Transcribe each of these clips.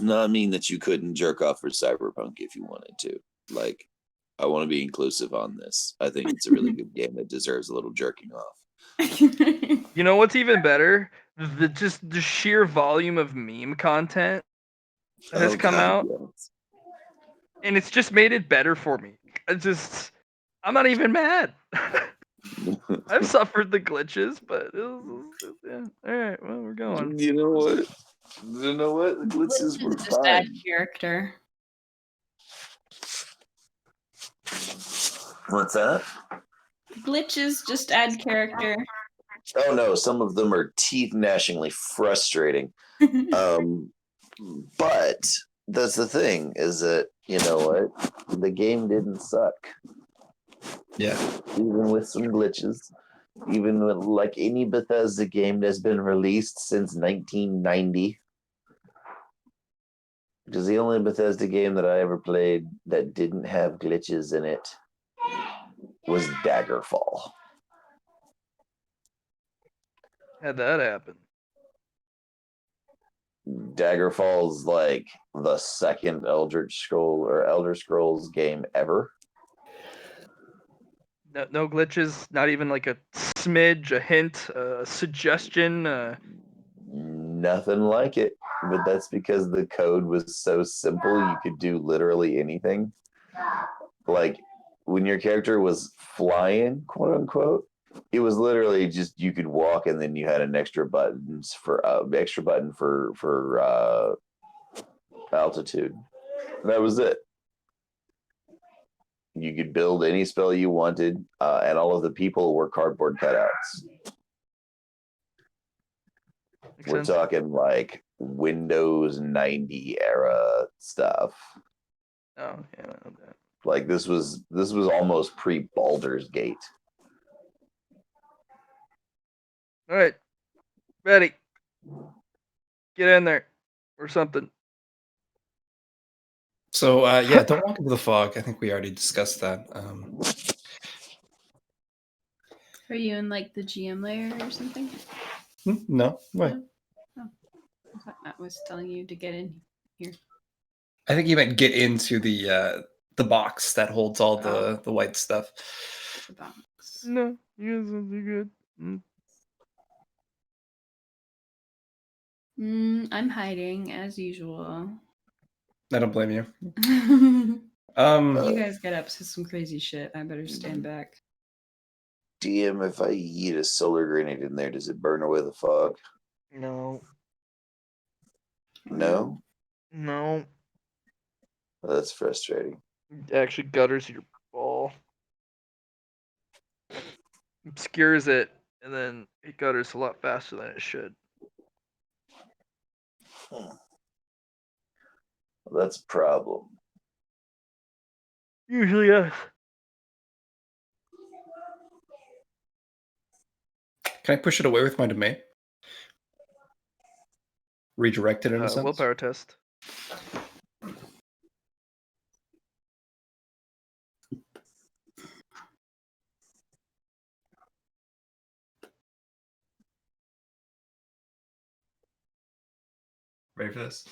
not mean that you couldn't jerk off for Cyberpunk if you wanted to. Like, I want to be inclusive on this. I think it's a really good game that deserves a little jerking off. You know what's even better? The sheer volume of meme content that has come out, yes. and it's just made it better for me. I'm not even mad. I've suffered the glitches, but yeah. All right, well, we're going. You know what? You know what? The glitches were Just add fine. character. What's that? Glitches just add character. Oh no, some of them are teeth gnashingly frustrating. But that's the thing, is that, you know what? The game didn't suck. Yeah. Even with some glitches. Even with, like, any Bethesda game that's been released since 1990. Because the only Bethesda game that I ever played that didn't have glitches in it was Daggerfall. Had that happen. Daggerfall's like the second Elder Scrolls game ever. No glitches, not even like a smidge, a hint, a suggestion. Nothing like it. But that's because the code was so simple, you could do literally anything. Like, when your character was flying, quote unquote, it was literally just you could walk, and then you had an extra button for altitude. That was it. You could build any spell you wanted, and all of the people were cardboard cutouts. We're talking like Windows 90 era stuff. Oh yeah, I know that. Like, this was almost pre Baldur's Gate. All right, ready. Get in there, or something. So yeah, don't walk into the fog. I think we already discussed that. Are you in like the GM layer or something? No, why? No? Oh, I thought Matt was telling you to get in here. I think you meant get into the box that holds all the white stuff. The box. No, you guys will do good. I'm hiding as usual. I don't blame you. You guys get up to some crazy shit. I better stand back. DM, if I eat a solar grenade in there, does it burn away the fog? No. No? No. Well, that's frustrating. It actually gutters your ball. Obscures it, and then it gutters a lot faster than it should. Well, that's a problem. Usually, yes. Can I push it away with my domain? Redirect it in a sense? Willpower test. Ready for this?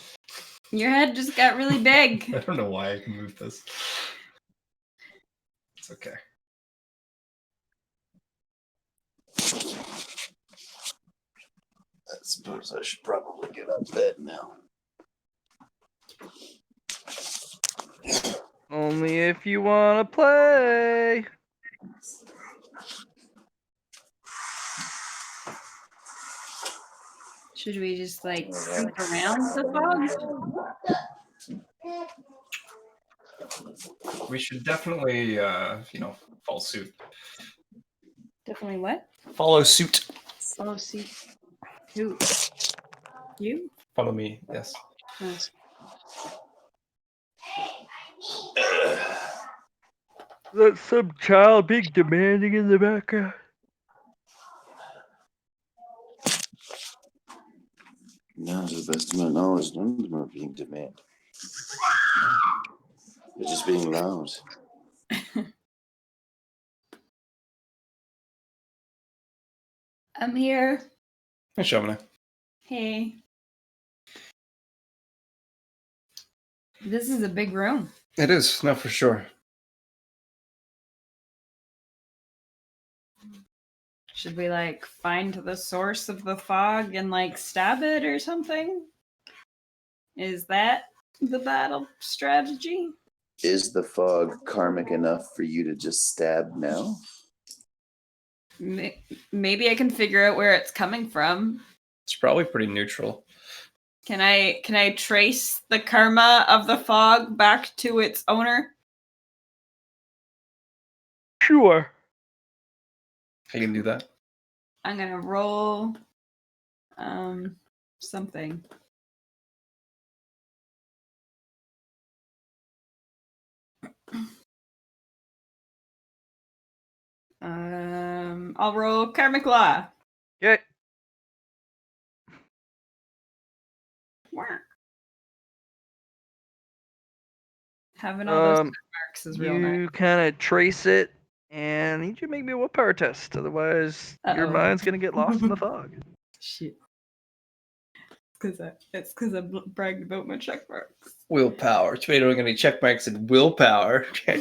Your head just got really big. I don't know why I can move this. It's okay. I suppose I should probably get out of bed now. Only if you want to play. Should we just like sneak around the fog? We should definitely, follow suit. Definitely what? Follow suit. Follow suit. Who? You? Follow me, yes. Yes. That's some child being demanding in the background. No, to the best of my knowledge, none of them are being demanding. They're just being loud. I'm here. Hey, Shamana. Hey. This is a big room. It is, no, for sure. Should we like find the source of the fog and like stab it or something? Is that the battle strategy? Is the fog karmic enough for you to just stab now? Maybe I can figure out where it's coming from. It's probably pretty neutral. Can I trace the karma of the fog back to its owner? Sure. I can do that. I'm gonna roll something. I'll roll karmic law. Okay. Having all those marks is real nice. You kind of trace it, and I need you to make me a willpower test. Otherwise, your Uh-oh. mind's gonna get lost in the fog. Shit. It's because I bragged about my check marks. Willpower. Tomato are going to check marks and willpower. You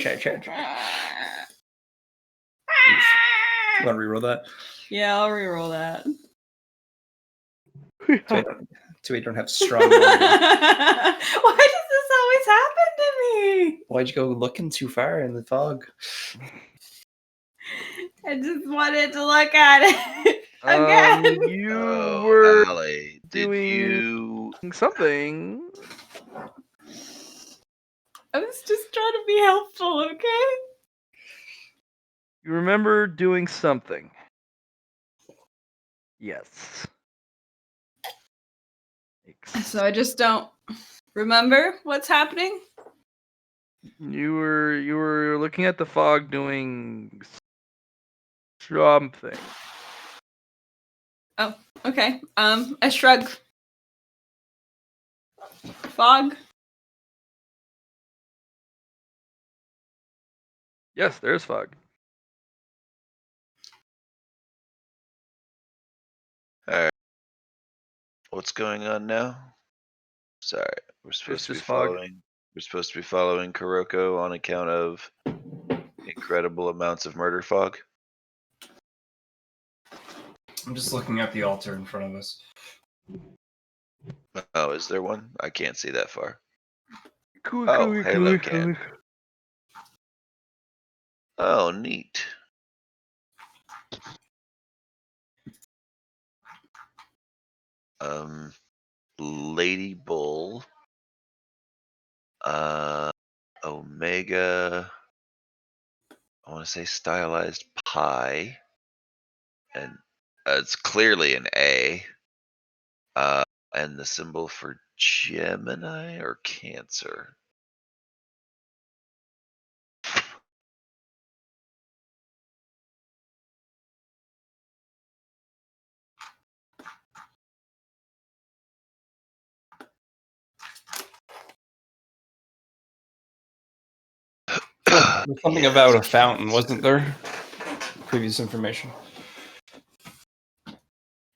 want to reroll that? Yeah, I'll reroll that. Tomato don't have strong. Why does this always happen to me? Why'd you go looking too far in the fog? I just wanted to look at it again. You Oh, were Allie, doing something. I was just trying to be helpful, okay? You remember doing something. Yes. So I just don't remember what's happening. You were looking at the fog doing something. Oh, okay. I shrug. Fog. Yes, there's fog. Alright. What's going on now? Sorry, we're supposed to be just fog. following. We're supposed to be following Kuroko on account of incredible amounts of murder fog. I'm just looking at the altar in front of us. Oh, is there one? I can't see that far. Cool, Oh, cool, Halo cool, can. cool. Oh, neat. Lady Bull. Omega. I want to say stylized pie. And it's clearly an A. And the symbol for Gemini or Cancer. There's something about a fountain, wasn't there? Previous information.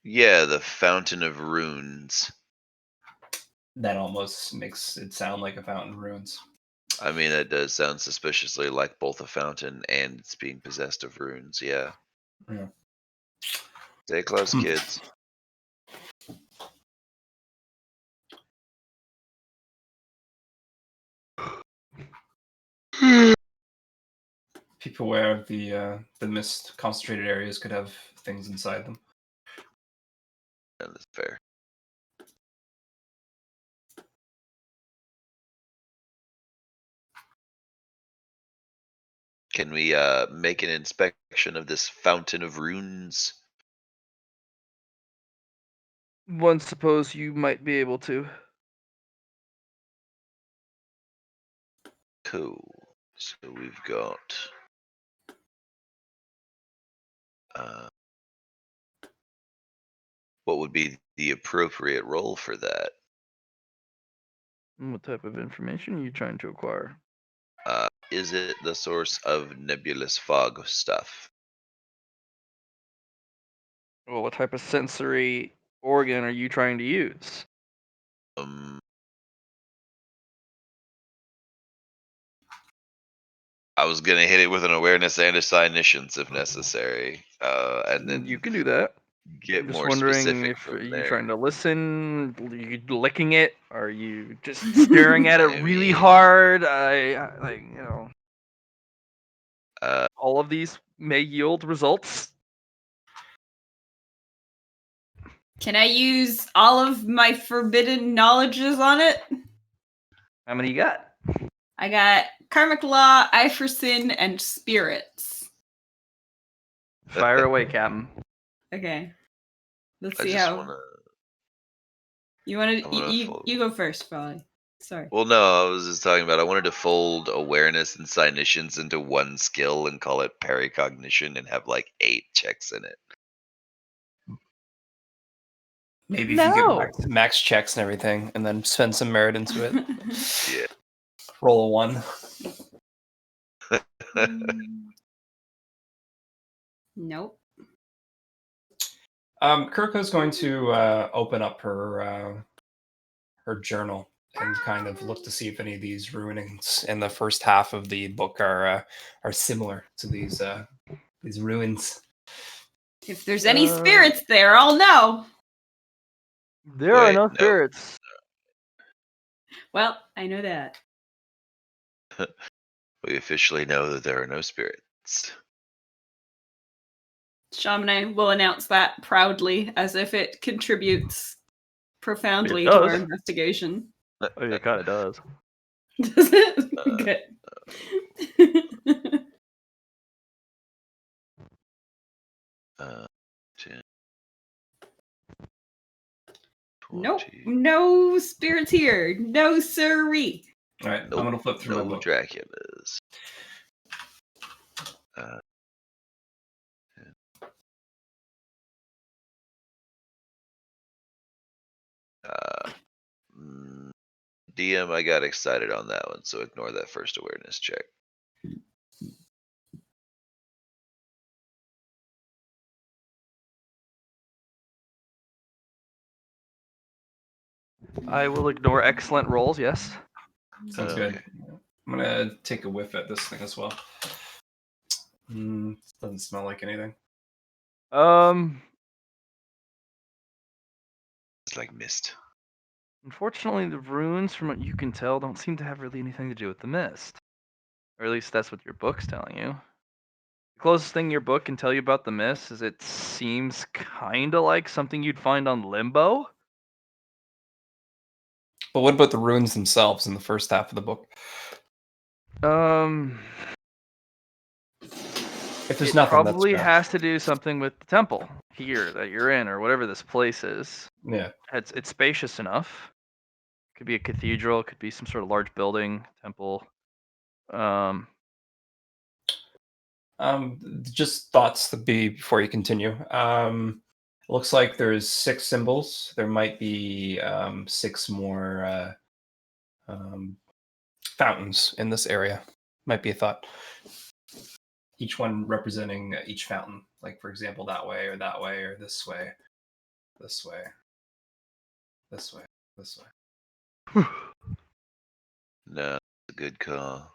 Yeah, the Fountain of Runes. That almost makes it sound like a fountain of ruins. I mean, that does sound suspiciously like both a fountain and it's being possessed of runes, yeah. Yeah. Stay close, kids. People aware of the mist concentrated areas could have things inside them. Yeah, that's fair. Can we make an inspection of this Fountain of Runes? One suppose you might be able to. Cool. So we've got what would be the appropriate role for that? What type of information are you trying to acquire? Is it the source of nebulous fog stuff? Well, what type of sensory organ are you trying to use? I was gonna hit it with an awareness and a signitions if necessary, and then You can do that. get I'm just more wondering specific if from are you there. trying to listen, you licking it, are you just staring at it I really mean- hard? Like Uh, all of these may yield results. Can I use all of my forbidden knowledges on it? How many you got? I got karmic law, eye for sin, and spirits. Fire away, Captain. Okay. Let's I see just how wanna. you want I to. wanna You fold. you go first, probably. Sorry. Well, no, I was just talking about I wanted to fold awareness and signitions into one skill and call it paracognition and have like 8 checks in it. Maybe if you get No. max checks and everything, and then spend some merit into it. Yeah. Roll a 1. Nope. Kuriko's going to open up her journal and kind of look to see if any of these ruinings in the first half of the book are similar to these ruins. If there's any Uh, spirits there, I'll know. There are Wait, no no. spirits. Well, I know that. We officially know that there are no spirits. Shamane will announce that proudly as if it contributes profoundly It to does. our investigation. Oh, it kind of does. Does it? Good. Uh, 10, Nope. 20. No spirits here. No siree. All right, Nope, I'm gonna flip through my no book. Draculas. Uh, DM, I got excited on that one, so ignore that first awareness check. I will ignore excellent rolls. Yes. Sounds Okay. good. I'm gonna take a whiff at this thing as well. Doesn't smell like anything. It's like mist. Unfortunately, the runes, from what you can tell, don't seem to have really anything to do with the mist. Or at least that's what your book's telling you. The closest thing your book can tell you about the mist is it seems kind of like something you'd find on Limbo. But what about the ruins themselves in the first half of the book? If there's It nothing, probably that's has to do something with the temple here that you're in, or whatever this place is. yeah. It's spacious enough. Could be a cathedral. Could be some sort of large building, temple. Just thoughts to be before you continue. It looks like there's 6 symbols. There might be 6 more fountains in this area. Might be a thought. Each one representing each fountain. Like, for example, that way, or this way, this way, this way, this way. No, it's a good call.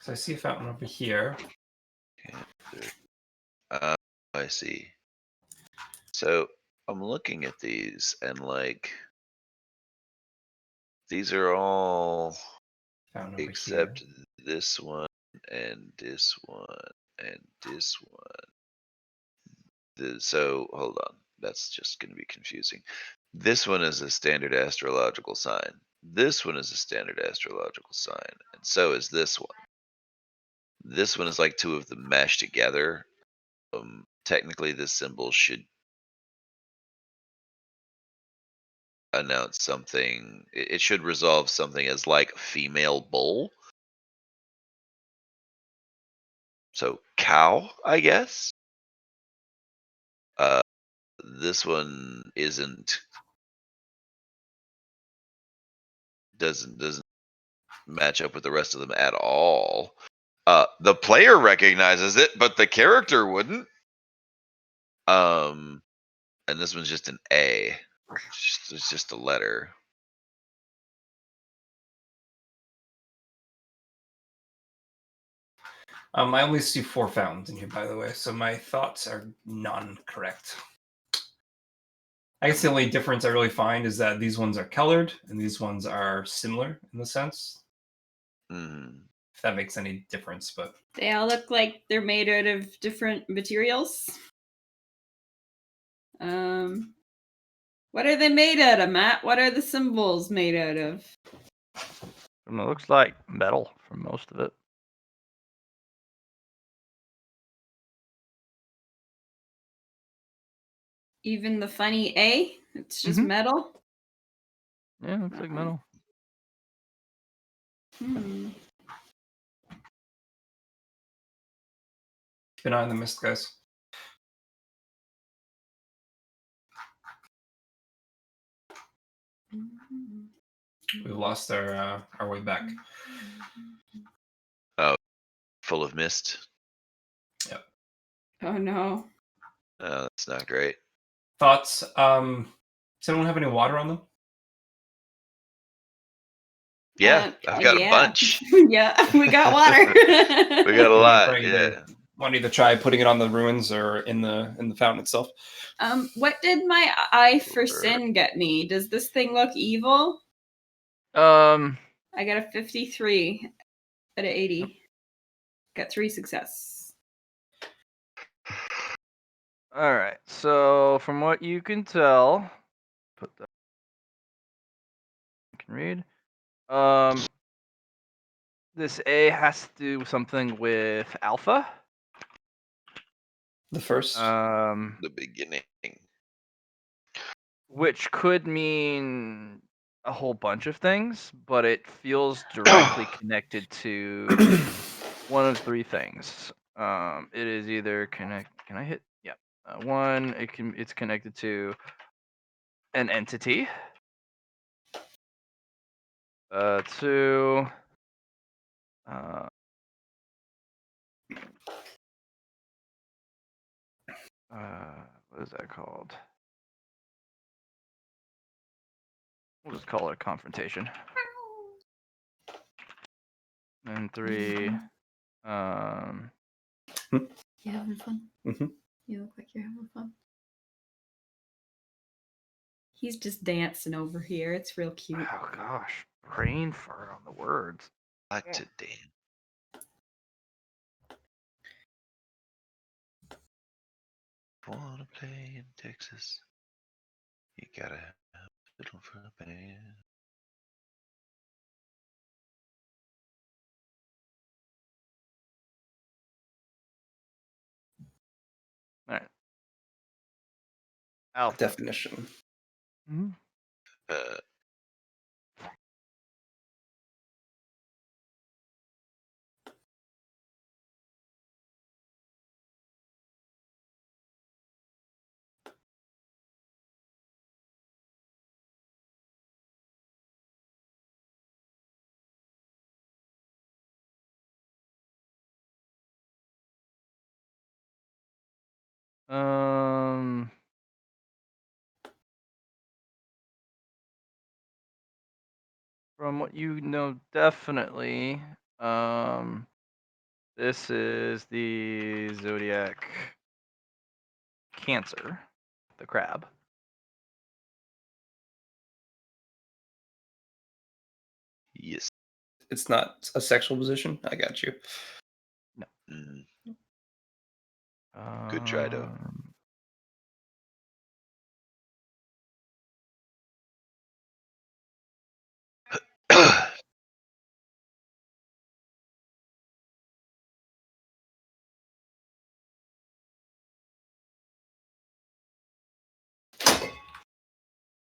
So I see a fountain over here. I see. So I'm looking at these and like these are all Fountain over except here. this one and this one and this one. So hold on, that's just going to be confusing. This one is a standard astrological sign. This one is a standard astrological sign, and so is this one. This one is like 2 of them mashed together. Technically, this symbol should announce something. It should resolve something as like female bull. So cow, I guess. This one doesn't match up with the rest of them at all. The player recognizes it, but the character wouldn't. And this one's just an A. It's just a letter. I only see 4 fountains in here, by the way, so my thoughts are non-correct. I guess the only difference I really find is that these ones are colored and these ones are similar in the sense. Mm. If that makes any difference, but They all look like they're made out of different materials. What are they made out of, Matt? What are the symbols made out of? It looks like metal for most of it. Even the funny A? It's just Mhm. metal? Yeah, it looks like metal. Hmm. keep an eye on the mist, guys. We've lost our way back. Full of mist. Oh no. Oh, that's not great. Thoughts? Does anyone have any water on them? Yeah, I've got a yeah. bunch. Yeah, we got water. We got a lot. Right, Yeah. Want to either try putting it on the ruins or in the fountain itself? What did my eye for sin get me? Does this thing look evil? Um, I got a 53 out of 80. Got 3 success. all right. So from what you can tell, put that. You can read. This A has to do something with alpha. The first. The beginning. Which could mean a whole bunch of things, but it feels directly connected to one of 3 things. It is either connect. Can I hit? Yeah. One, it's connected to an entity. 2. What is that called? We'll just call it a confrontation. And 3, You having fun? Mhm. You look like you're having fun. He's just dancing over here. It's real cute. oh gosh, brain fart on the words. Like to dance. Wanna play in Texas? You gotta have a fiddle for a band. All right. Alpha. Definition. Mhm. Uh, Um. From what you know, definitely. This is the zodiac Cancer, the crab. yes. It's not a sexual position. I got you. Mm, good try, though. Um,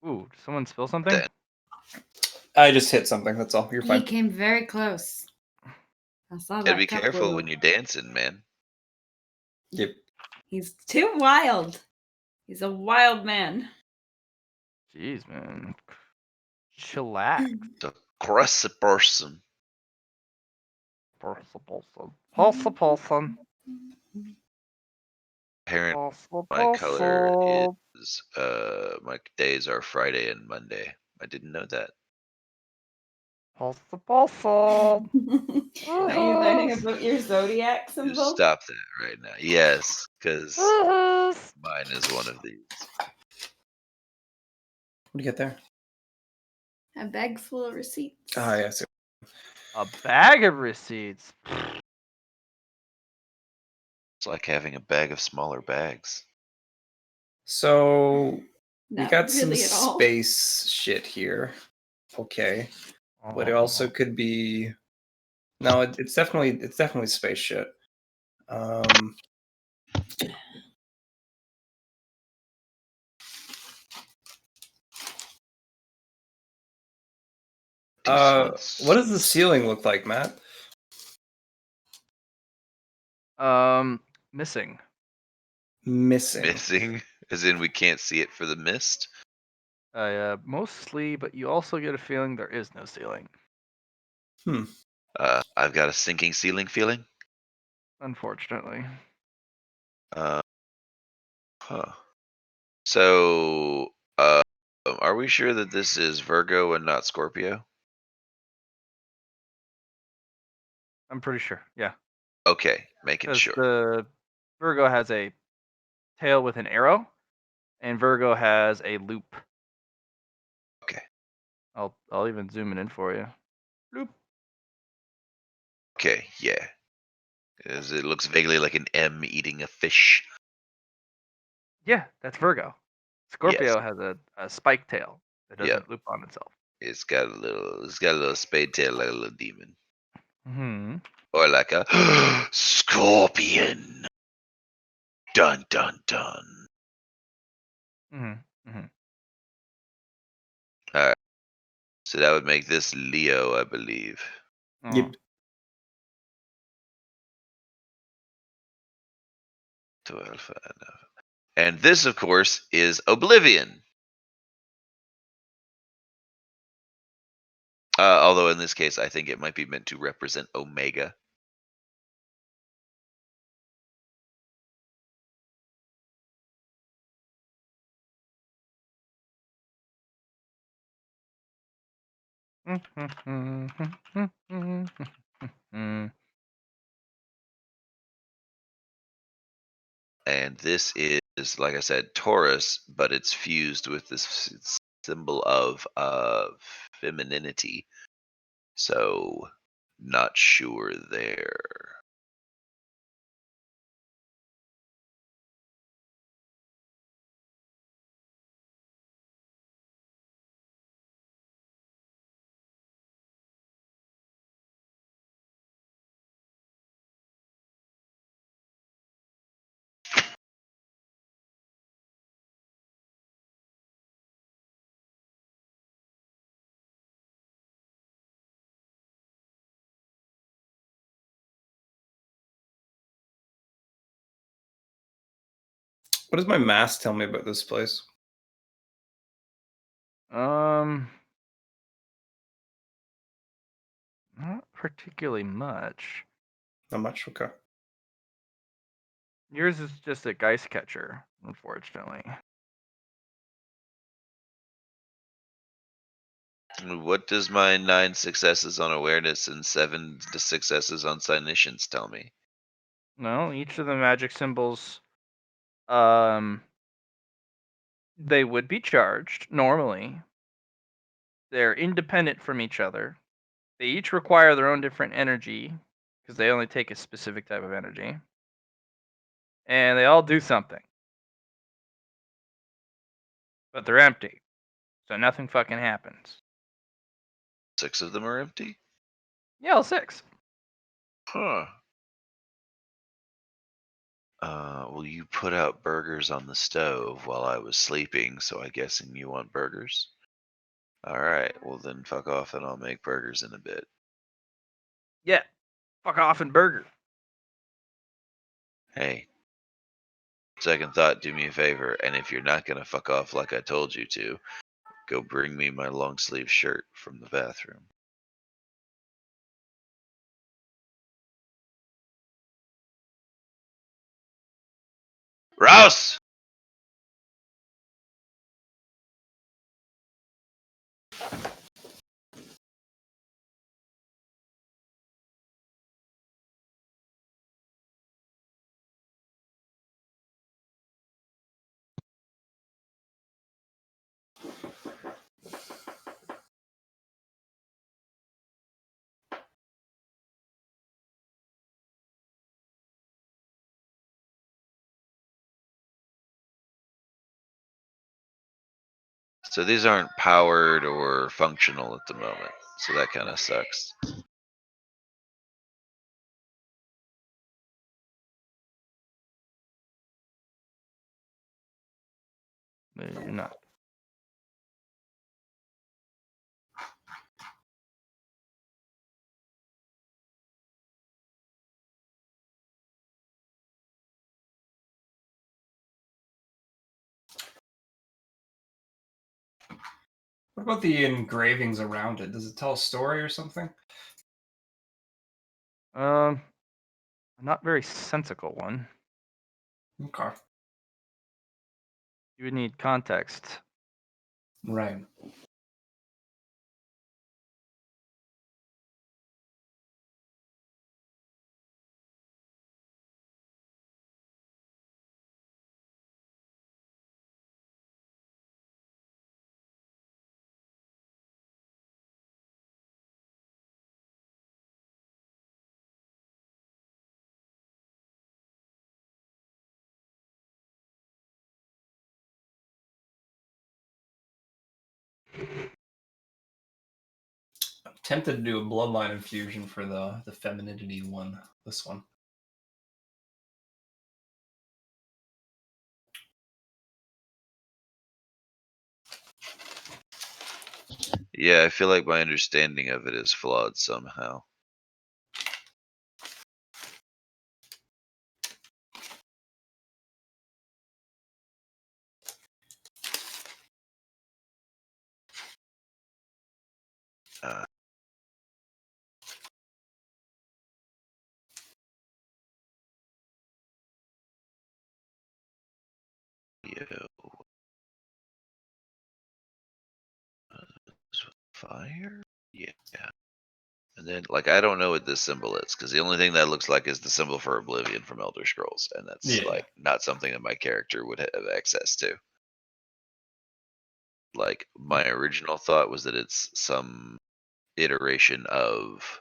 Ooh, did someone spill something? That- I just hit something. That's all. You're He fine. came very close. I saw Gotta that be cup careful go- when you're dancing, man. Yep. He's too wild. He's a wild man. Jeez, man. Chillax. The crazy person. Pulsa. Apparently, my color is my days are Friday and Monday. I didn't know that. Pulsar, pulsar. Are you learning about your zodiac Just symbol? stop that right now. Yes, because Woohoos. mine is one of these. What do you get there? A bag full of receipts. Ah, yes. A bag of receipts. It's like having a bag of smaller bags. So we Not got some really at all. space shit here. Okay, but it also could be. No, it's definitely space shit. Um, what does the ceiling look like, Matt? Missing. Missing. Missing, as in we can't see it for the mist. Mostly, but you also get a feeling there is no ceiling. I've got a sinking ceiling feeling. Unfortunately. Huh. So, are we sure that this is Virgo and not Scorpio? I'm pretty sure. Yeah. Okay, making Because sure. the Virgo has a tail with an arrow, and Virgo has a loop. Okay. I'll even zoom it in for you. Loop. Okay, yeah. As it looks vaguely like an M eating a fish. Yeah, that's Virgo. Scorpio has a spike tail that doesn't Yep. loop on itself. It's got a little spade tail like a little demon. Hmm. Or like a scorpion. Dun dun dun. Hmm. Hmm. Alright. So that would make this Leo, I believe. Yep. To Alpha. And this, of course, is Oblivion. Although in this case, I think it might be meant to represent Omega. And this is, like I said, Taurus, but it's fused with this symbol of femininity. So, not sure there. What does my mask tell me about this place? Not particularly much. Not much. Okay. Yours is just a Geist catcher, unfortunately. What does my 9 successes on awareness and 7 successes on Cynicians tell me? No, each of the magic symbols, they would be charged normally. They're independent from each other. They each require their own different energy because they only take a specific type of energy. And they all do something. But they're empty. So nothing fucking happens. 6 of them are empty? Yeah, all 6. Huh. Well, you put out burgers on the stove while I was sleeping, so I guessing you want burgers? Alright, well then fuck off and I'll make burgers in a bit. Yeah. Fuck off and burger. Hey, second thought, do me a favor, and if you're not gonna fuck off like I told you to, go bring me my long sleeve shirt from the bathroom. Rouse! So these aren't powered or functional at the moment. So that kind of sucks. Maybe not. What about the engravings around it? Does it tell a story or something? A not very sensical one. Okay. You would need context. Right. I'm tempted to do a bloodline infusion for the femininity one. This one. Yeah, I feel like my understanding of it is flawed somehow. Uh, yo, fire? Yeah. And then, like, I don't know what this symbol is because the only thing that looks like is the symbol for Oblivion from Elder Scrolls, and that's Yeah. like not something that my character would have access to. Like, my original thought was that it's some iteration of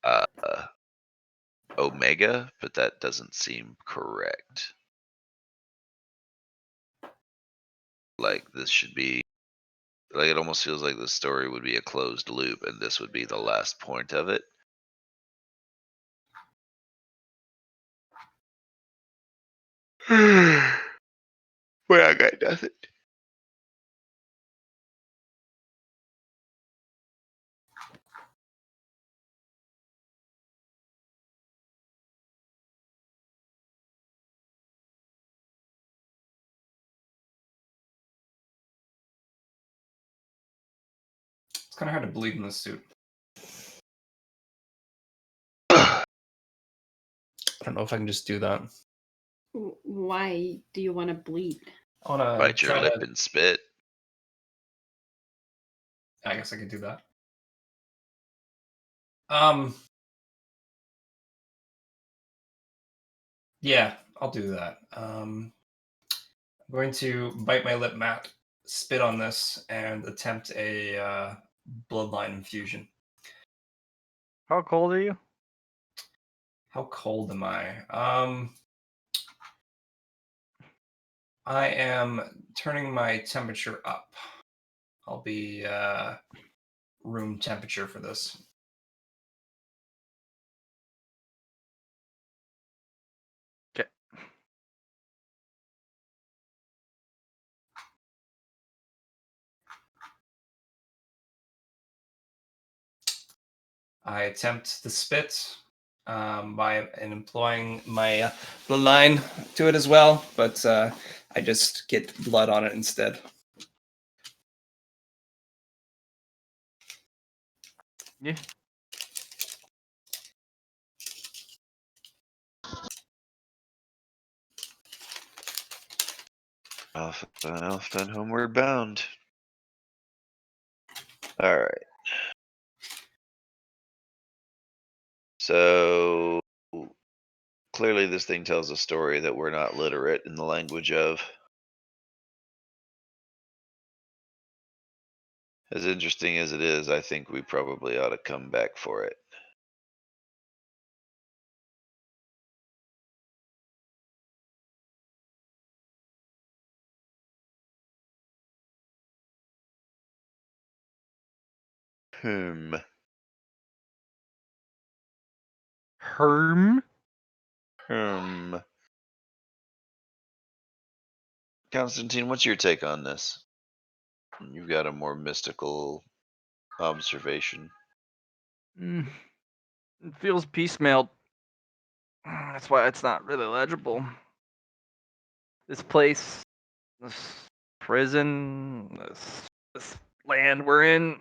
uh, Omega, but that doesn't seem correct. Like, this should be like it almost feels like the story would be a closed loop, and this would be the last point of it. Well, I got nothing. It's kind of hard to bleed in this suit. I don't know if I can just do that. Why do you want to bleed? I want to Bite your try lip to. and spit. I guess I could do that. Yeah, I'll do that. I'm going to bite my lip mat, spit on this, and attempt a bloodline infusion. How cold are you? How cold am I? I am turning my temperature up. I'll be room temperature for this. Okay. I attempt the spit by employing my bloodline to it as well, but I just get blood on it instead. Yeah. Off and homeward bound. All right. So clearly this thing tells a story that we're not literate in the language of. As interesting as it is, I think we probably ought to come back for it. Hmm. Herm? Hmm. Constantine, what's your take on this? You've got a more mystical observation. Mm, it feels piecemealed. That's why it's not really legible. This place, this prison, this land we're in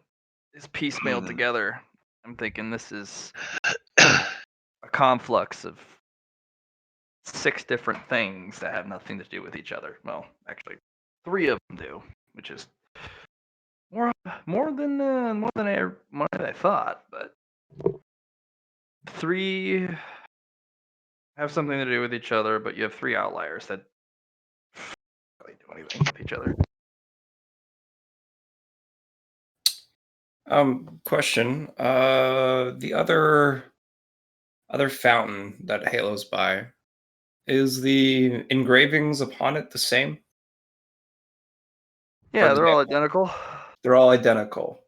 is piecemealed Mhm. together. I'm thinking this is a conflux of 6 different things that have nothing to do with each other. Well, actually, 3 of them do, which is more than I thought. But 3 have something to do with each other, but you have 3 outliers that don't really do anything with each other. Question. The other fountain that halos by, is the engravings upon it the same? Yeah, they're all example. identical. They're all identical.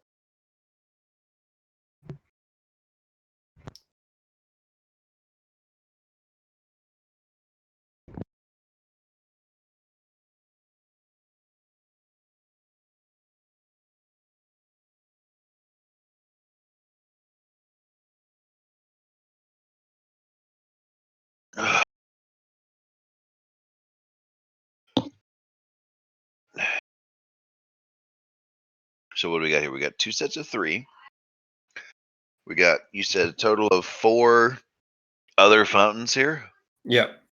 So what do we got here? We got 2 sets of 3. We got, you said, a total of 4 other fountains here. Yep.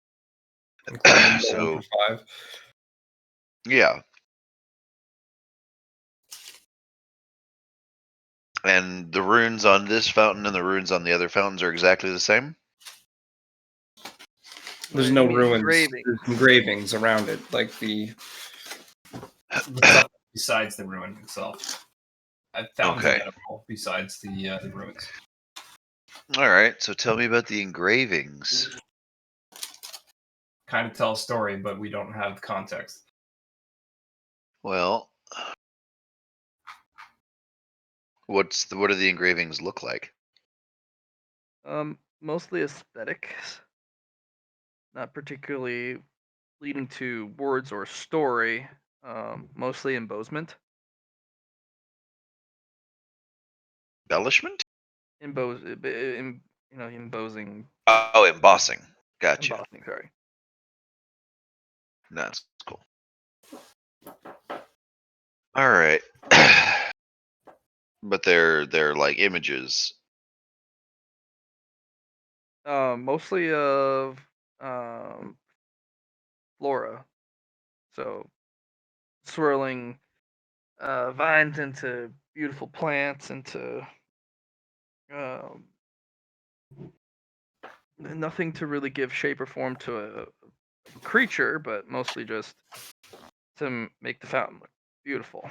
Including the one So for 5. yeah, and the runes on this fountain and the runes on the other fountains are exactly the same. There's You no mean ruins. engraving. There's engravings around it, like the stuff besides the ruin itself. Fountains Okay. identical besides the ruins. All right. So tell me about the engravings. Kind of tell a story, but we don't have context. Well, what do the engravings look like? Mostly aesthetics, not particularly leading to words or story. Mostly embosement. Embellishment? Embossing. Oh, embossing. Gotcha. Embossing. Sorry. That's cool. All right. But they're like images. Mostly of flora. So swirling vines into beautiful plants, into um, nothing to really give shape or form to a creature, but mostly just to make the fountain look beautiful.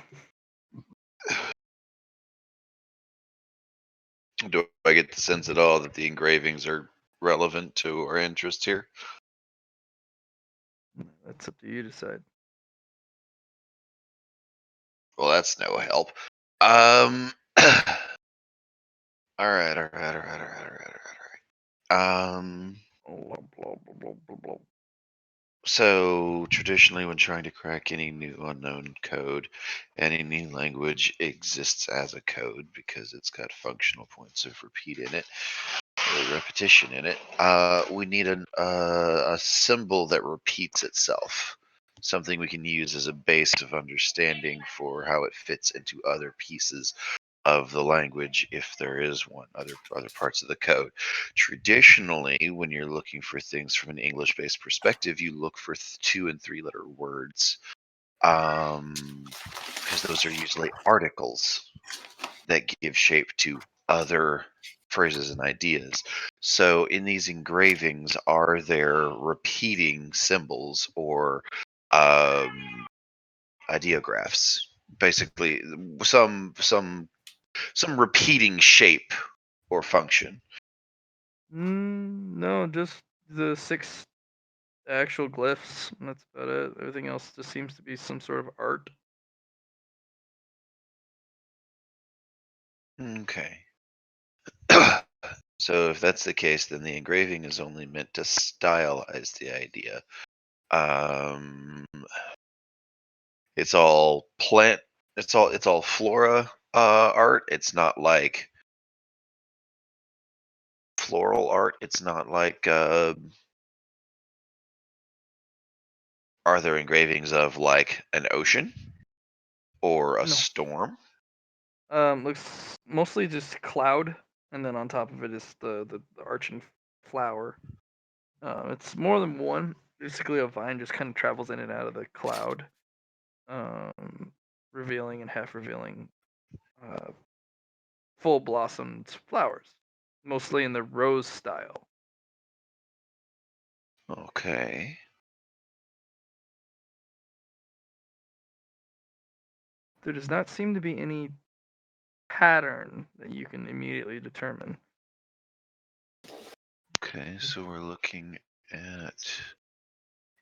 Do I get the sense at all that the engravings are relevant to our interest here? That's up to you to decide. Well, that's no help. All right. Blah, blah, blah, blah, blah, blah. So traditionally, when trying to crack any new unknown code, any new language exists as a code because it's got functional points of repeat in it, or repetition in it. We need a symbol that repeats itself, something we can use as a base of understanding for how it fits into other pieces of the language, if there is one, other parts of the code. Traditionally, when you're looking for things from an English-based perspective, you look for 2 and 3 letter words, because those are usually articles that give shape to other phrases and ideas. So in these engravings, are there repeating symbols or ideographs? Basically, some repeating shape or function. No, just the 6 actual glyphs. And that's about it. Everything else just seems to be some sort of art. Okay. So if that's the case, then the engraving is only meant to stylize the idea. It's all plant. It's all flora art. It's not like floral art. It's not like. Are there engravings of like an ocean or a No. storm? Looks mostly just cloud, and then on top of it is the arching flower. It's more than one. Basically, a vine just kind of travels in and out of the cloud, revealing and half revealing full blossomed flowers, mostly in the rose style. Okay. There does not seem to be any pattern that you can immediately determine. Okay, so we're looking at,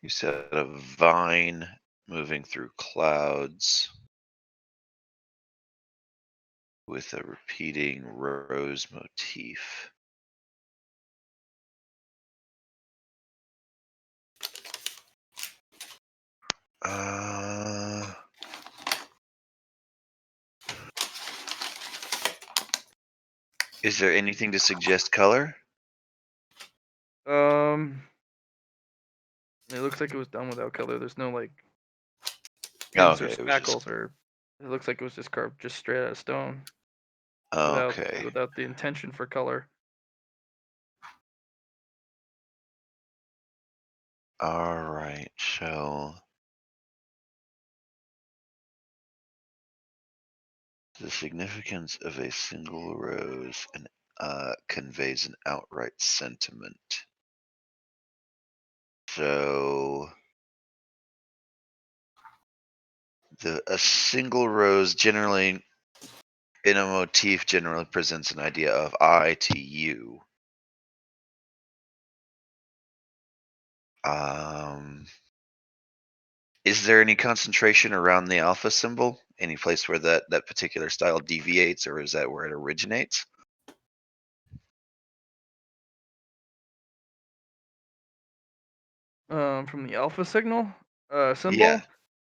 you said a vine moving through clouds with a repeating rose motif. Is there anything to suggest color? It looks like it was done without color. There's no like Oh, hints or okay, it was just spackles, or it looks like it was just carved just straight out of stone okay. without the intention for color. All right, so the significance of a single rose and conveys an outright sentiment. So a single rose generally in a motif generally presents an idea of I to you. Is there any concentration around the alpha symbol? Any place where that particular style deviates, or is that where it originates? From the alpha signal symbol. Yeah.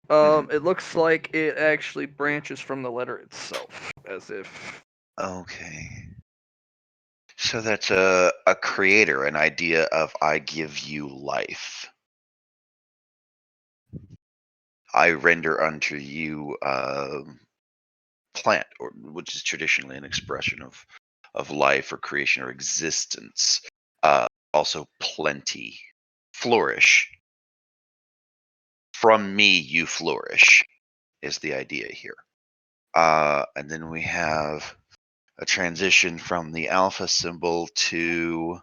Mhm. It looks like it actually branches from the letter itself, as if. Okay. So that's a creator, an idea of I give you life. I render unto you plant, or which is traditionally an expression of life or creation or existence. Also plenty, flourish. From me, you flourish is the idea here. And then we have a transition from the alpha symbol to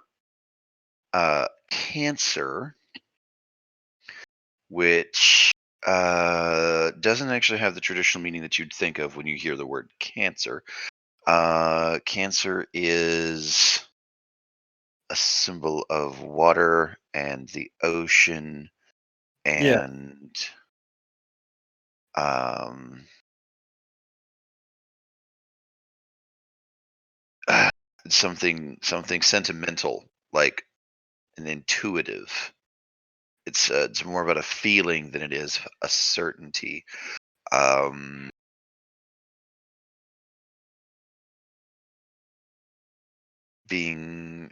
Cancer, which doesn't actually have the traditional meaning that you'd think of when you hear the word cancer. Cancer is a symbol of water and the ocean and something sentimental, like an intuitive. It's more about a feeling than it is a certainty. Being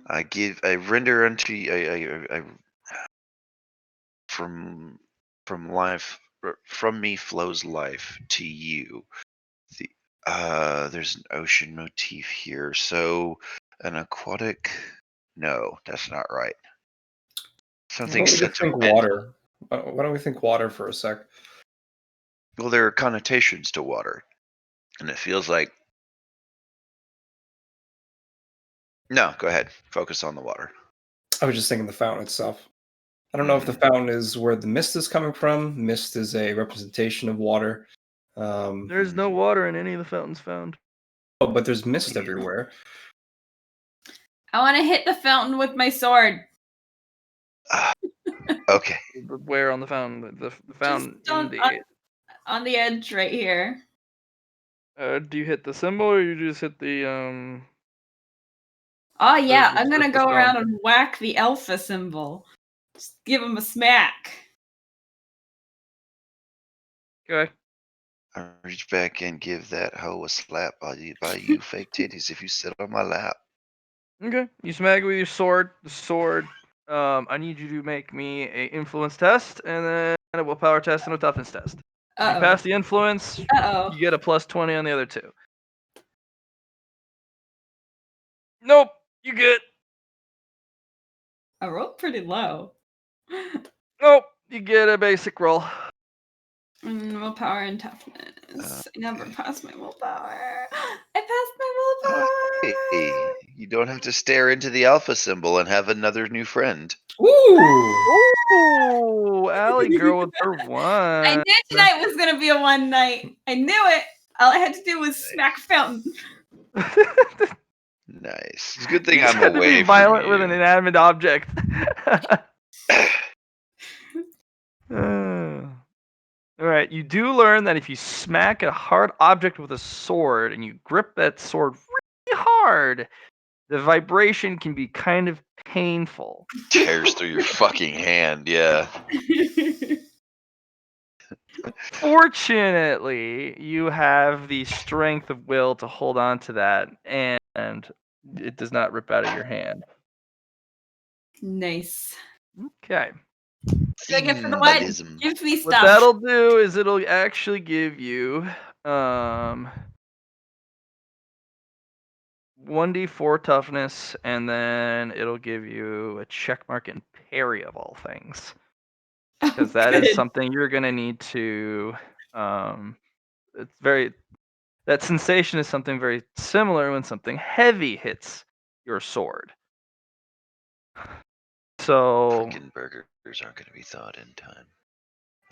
I render unto you I from life, from me flows life to you. There's an ocean motif here, so an aquatic. No, that's not right. Why Something don't we just think sentimental. water? Why don't we think water for a sec? Well, there are connotations to water, and it feels like. No, go ahead. Focus on the water. I was just thinking the fountain itself. I don't know if the fountain is where the mist is coming from. Mist is a representation of water. There's no water in any of the fountains found. Oh, but there's mist Yeah. everywhere. I want to hit the fountain with my sword. Okay. Where on the fountain? The fountain Just in the. on the edge right here. Do you hit the symbol or you just hit the Oh yeah, the I'm gonna surface go around boundary? and whack the alpha symbol. Just give him a smack. Okay. I reach back and give that hoe a slap by you fake titties if you sit on my lap. Okay. You smack it with your sword. The sword. I need you to make me a influence test and then a willpower test and a toughness test. If you Uh pass the influence, oh. you get a plus 20 on the other two. Nope. You get. I rolled pretty low. Nope. You get a basic roll. Willpower and toughness. I never Okay. passed my willpower. I passed my Hey, willpower. you don't have to stare into the alpha symbol and have another new friend. Ooh. Ooh, Allie girl with her I one. knew tonight was gonna be a one night. I knew it. All I had to do was smack a fountain. Nice. It's a good You thing just I'm had to be away from violent with an you. inanimate object. All right, you do learn that if you smack a hard object with a sword and you grip that sword really hard, the vibration can be kind of painful. Tears through your fucking hand, yeah. Fortunately, you have the strength of will to hold on to that, and it does not rip out of your hand. Nice. Okay. So I get for the what? Symbolism. Gives me What stuff. that'll do is it'll actually give you 1d4 toughness, and then it'll give you a check mark in parry of all things, because that is Good. something you're gonna need to. It's very that sensation is something very similar when something heavy hits your sword. So Freaking burgers aren't going to be thawed in time.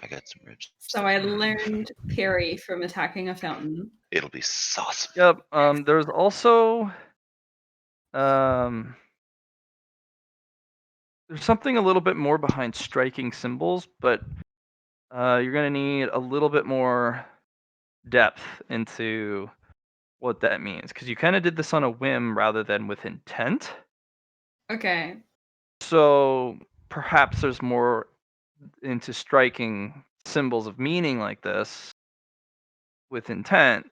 I got some ribs. So I learned parry from attacking a fountain. It'll be sauce. yep. There's also there's something a little bit more behind striking symbols, but you're gonna need a little bit more depth into what that means, because you kind of did this on a whim rather than with intent. Okay. So perhaps there's more into striking symbols of meaning like this with intent,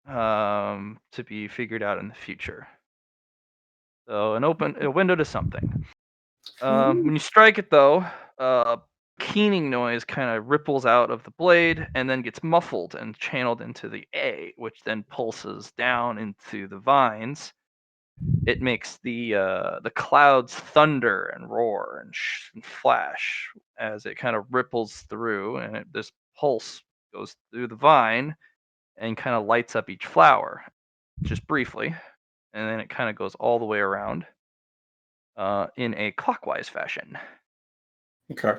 to be figured out in the future. So a window to something. When you strike it though, keening noise kind of ripples out of the blade and then gets muffled and channeled into the A, which then pulses down into the vines. It makes the clouds thunder and roar and flash as it kind of ripples through, and this pulse goes through the vine and kind of lights up each flower, just briefly, and then it kind of goes all the way around in a clockwise fashion. Okay.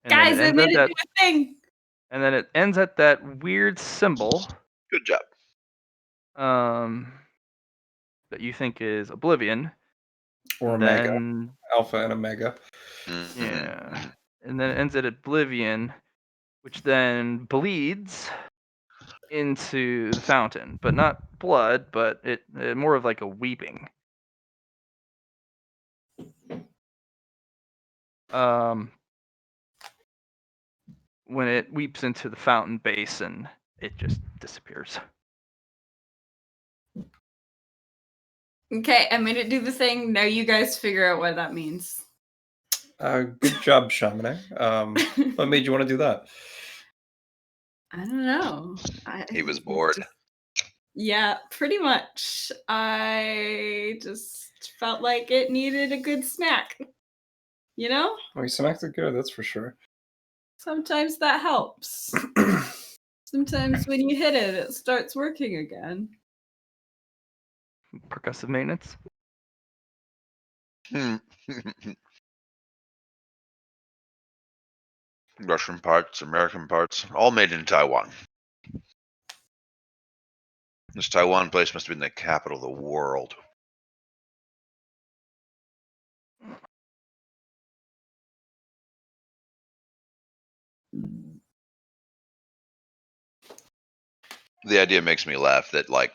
And then Guys, it I ends made at it that. do a thing. And then it ends at that weird symbol Good job. um, that you think is Oblivion. Or And Omega. then Alpha and Omega. yeah, and then it ends at Oblivion, which then bleeds into the fountain, but not blood, but it more of like a weeping. When it weeps into the fountain basin, it just disappears. Okay, I made it do the thing. Now you guys figure out what that means. Good job, Shamane. What made you want to do that? I don't know. He was bored. Yeah, pretty much. I just felt like it needed a good snack. You know? Well, you smacked it good, that's for sure. Sometimes that helps. Sometimes when you hit it, it starts working again. Percussive maintenance. Russian parts, American parts, all made in Taiwan. This Taiwan place must have been the capital of the world. The idea makes me laugh that like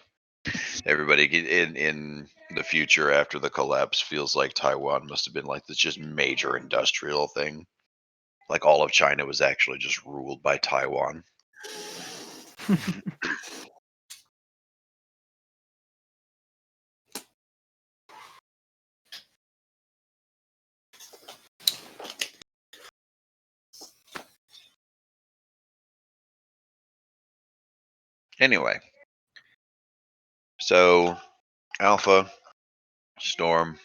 everybody in the future after the collapse feels like Taiwan must have been like this just major industrial thing. Like all of China was actually just ruled by Taiwan. Anyway, so Alpha, Storm,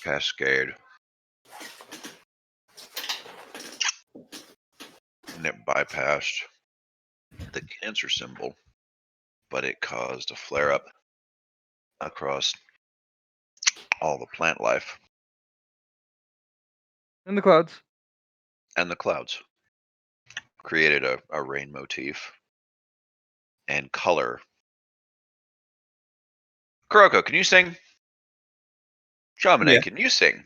Cascade, and it bypassed the cancer symbol, but it caused a flare up across all the plant life In the clouds. and the clouds. Created a rain motif and color. Kuroko, can you sing? Shamane, Yeah. can you sing?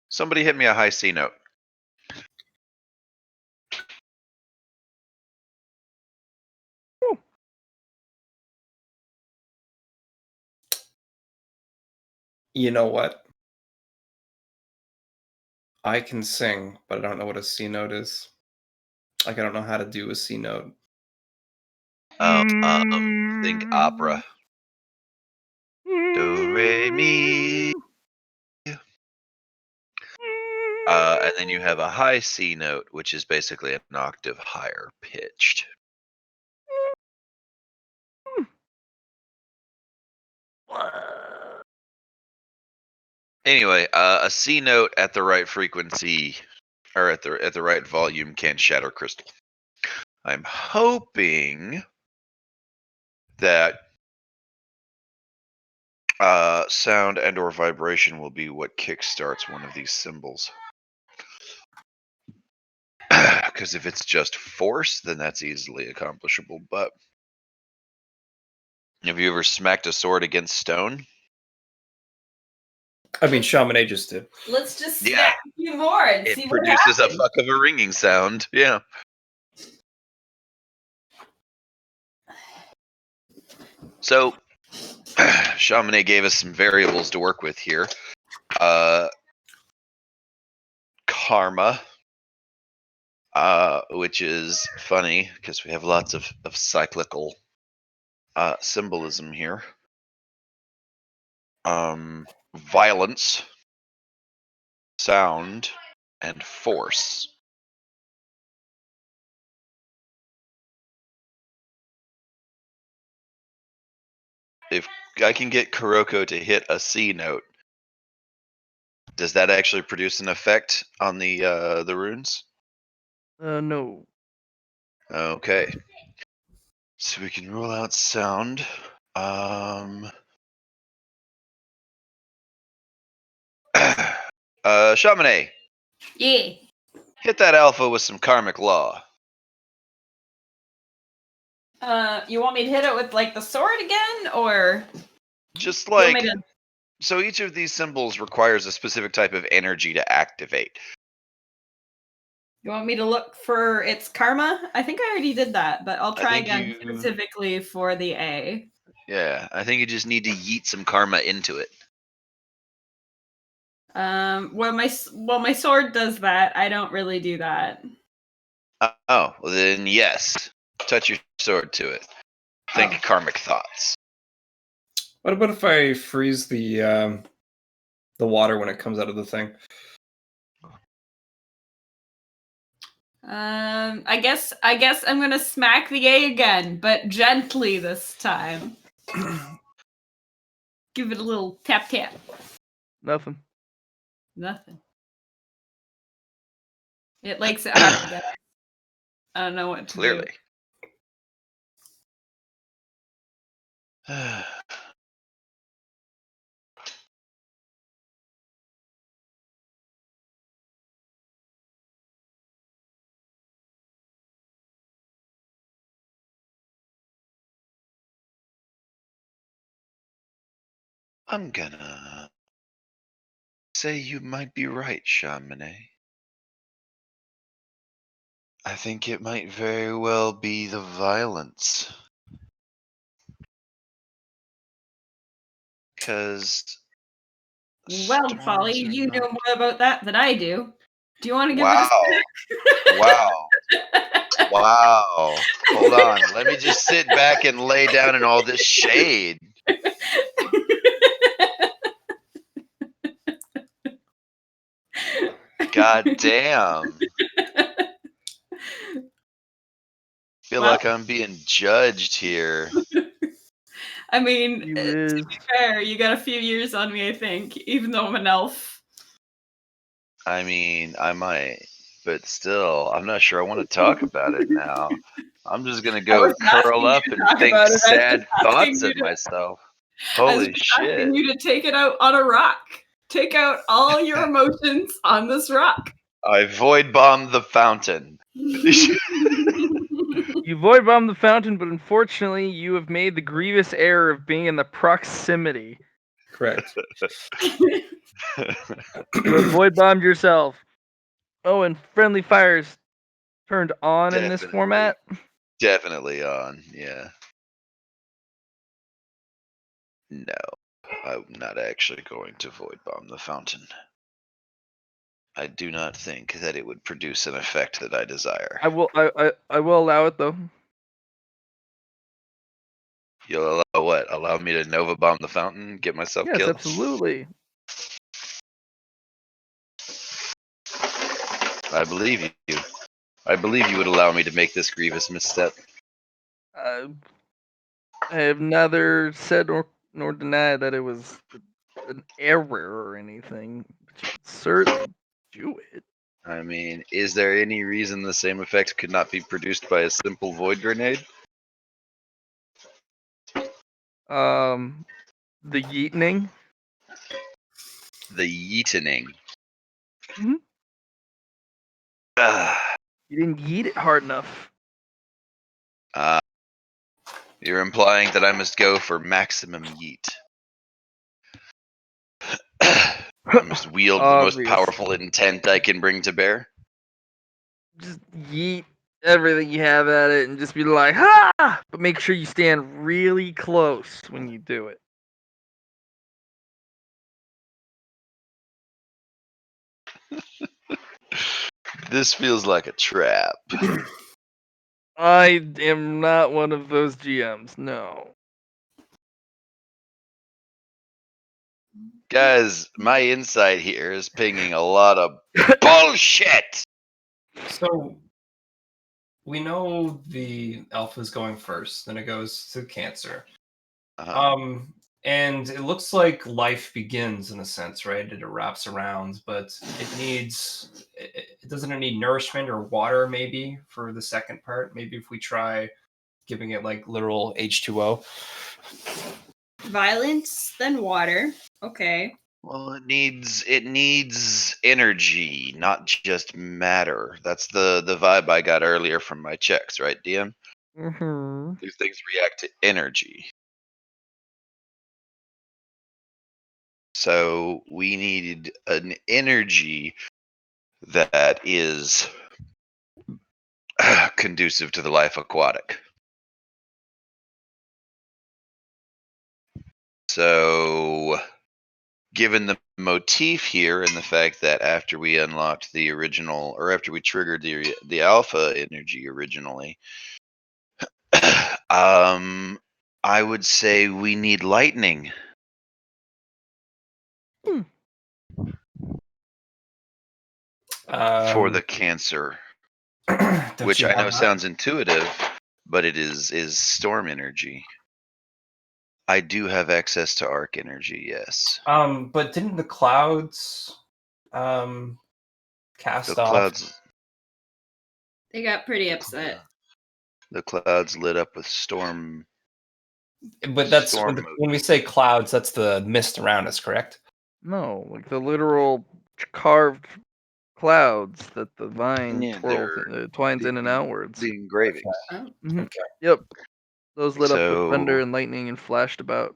Somebody hit me a high C note. You know what? I can sing, but I don't know what a C note is. Like I don't know how to do a C note. Think opera. Do re mi. And then you have a high C note, which is basically an octave higher pitched. Anyway, a C note at the right frequency or at the right volume can shatter crystal. I'm hoping that sound and or vibration will be what kickstarts one of these symbols. Because if it's just force, then that's easily accomplishable. But have you ever smacked a sword against stone? I mean, Shaman just did. Let's just Yeah. smack a few more and It see what produces a happens. fuck of a ringing sound. Yeah. So, Shamane gave us some variables to work with here. Karma, which is funny because we have lots of cyclical symbolism here. Violence, sound, and force. If I can get Kuroko to hit a C note, does that actually produce an effect on the runes? No. Okay. So we can rule out sound. Shamane, Yeah. hit that alpha with some karmic law. You want me to hit it with like the sword again, or Just you want like me to? so each of these symbols requires a specific type of energy to activate. You want me to look for its karma? I think I already did that, but I'll I try think again you- specifically for the A. Yeah, I think you just need to yeet some karma into it. Well, my sword does that. I don't really do that. Oh, well then yes. Touch your sword to it. Think Oh. karmic thoughts. What about if I freeze the water when it comes out of the thing? I guess I'm gonna smack the A again, but gently this time. Give it a little tap tap. Nothing. Nothing. It likes it hard. Guys. I don't know what to Clearly. I'm gonna say you might be right, Chamonix. I think it might very well be the violence. Because Well, Polly, you know more about that than I do. Do you want to give Wow. it Wow. a Wow. Hold on. Let me just sit back and lay down in all this shade. God damn. Feel Well- like I'm being judged here. I mean, You to is. be fair, you got a few years on me, I think, even though I'm an elf. I mean, I might, but still, I'm not sure I want to talk about it now. I'm just gonna go was asking curl you up to and talk think about it. I was sad just asking thoughts you at to- myself. I was Holy just shit. asking you to take it out on a rock. Take out all your emotions on this rock. I void bombed the fountain. You void bomb the fountain, but unfortunately, you have made the grievous error of being in the proximity. Correct. You have void bombed yourself. Oh, and friendly fires turned on in this Definitely. format. Definitely on, yeah. No, I'm not actually going to void bomb the fountain. I do not think that it would produce an effect that I desire. I will allow it though. You'll allow what? Allow me to Nova bomb the fountain? Get myself Yes, killed? absolutely. I believe you. I believe you would allow me to make this grievous misstep. I have neither said nor denied that it was an error or anything. But you could certainly do it. I mean, is there any reason the same effect could not be produced by a simple void grenade? The yeetening. The yeetening. Mhm. You didn't yeet it hard enough. You're implying that I must go for maximum yeet. I must wield the most Obvious. powerful intent I can bring to bear. Just yeet everything you have at it and just be like, ha! But make sure you stand really close when you do it. This feels like a trap. I am not one of those GMs. No. Guys, my insight here is pinging a lot of bullshit. So we know the alpha's going first, then it goes to Cancer. Uh-huh. And it looks like life begins in a sense, right? It wraps around, but it doesn't need nourishment or water maybe for the second part. Maybe if we try giving it like literal H2O. Violence, then water. Okay. Well, it needs energy, not just matter. That's the vibe I got earlier from my checks, right, DM? Mm-hmm. These things react to energy. So we needed an energy that is conducive to the life aquatic. So, given the motif here and the fact that after we unlocked the original, or after we triggered the alpha energy originally, I would say we need lightning. For the Cancer, which I know sounds intuitive, but it is storm energy. I do have access to arc energy, yes. But didn't the clouds cast The off? clouds, They got pretty upset. the clouds lit up with storm. But that's storm when we say clouds, that's the mist around us, correct? No, like the literal carved clouds that the vine Yeah, twines in and outwards. The engravings. Oh. Mhm. Okay. Yep. Those lit up with thunder So- and lightning and flashed about.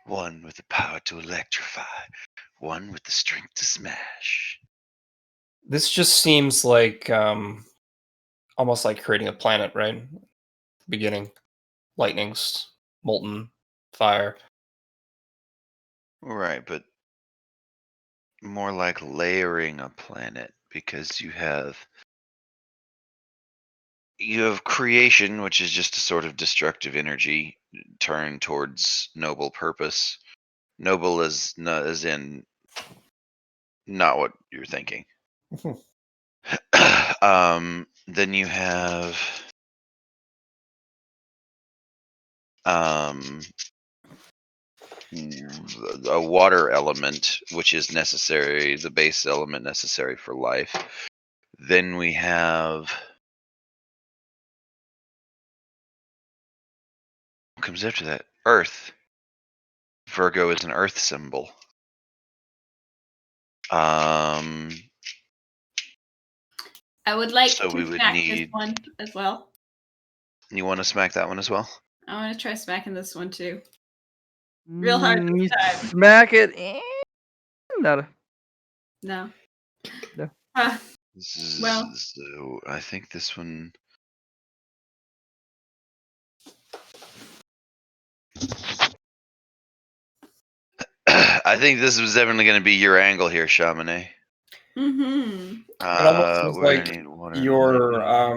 one with the power to electrify, one with the strength to smash. This just seems like almost like creating a planet, right? Beginning, lightnings, molten fire. Right, but more like layering a planet because you have creation, which is just a sort of destructive energy turned towards noble purpose. Noble is not as in not what you're thinking. Then you have a water element, which is necessary, the base element necessary for life. Then we have what comes after that? Earth. Virgo is an earth symbol. I would like So to we would smack this need- one as well. You want to smack that one as well? I want to try smacking this one too. Real hard this You time. smack it. Nada. No. No. Well. So I think this one. I think this was definitely going to be your angle here, Chamonix. Mm-hmm. It almost seems we're gonna like need water. your I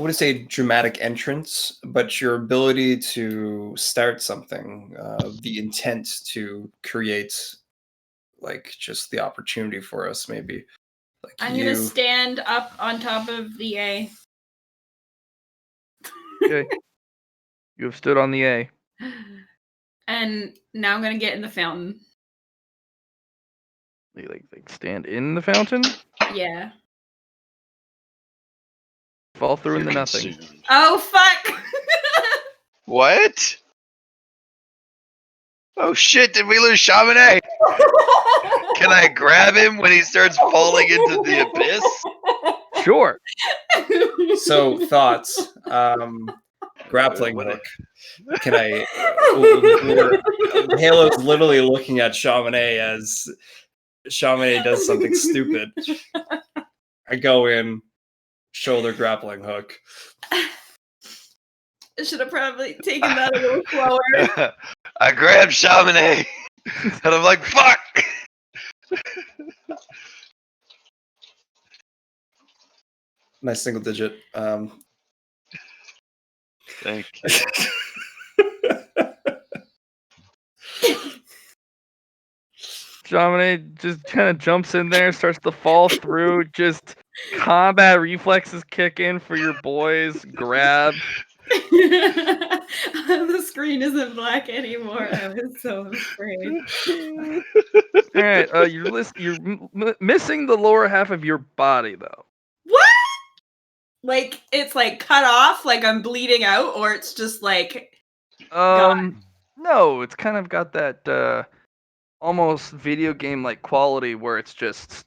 wouldn't say dramatic entrance, but your ability to start something, the intent to create, like, just the opportunity for us, maybe. Like I'm gonna stand up on top of the A. Okay. You have stood on the A. And now I'm gonna get in the fountain. You like stand in the fountain, Yeah. fall through You're into nothing. consumed. Oh fuck! What? Oh shit! Did we lose Chamonix? Can I grab him when he starts falling into the abyss? Sure. So thoughts, grappling What hook. Can I? Halo's literally looking at Chamonix as Chamonix does something stupid. I go in, shoulder grappling hook. I should have probably taken that a little slower. I grabbed Chamonix, and I'm like, "Fuck!" Nice single digit. Thank you. Chamonix just kind of jumps in there, starts to fall through. Just combat reflexes kick in for your boys. Grab. The screen isn't black anymore. I was so afraid. All right. You're missing the lower half of your body though. What? Like it's like cut off, like I'm bleeding out, or it's just like No, it's kind of got that almost video game like quality where it's just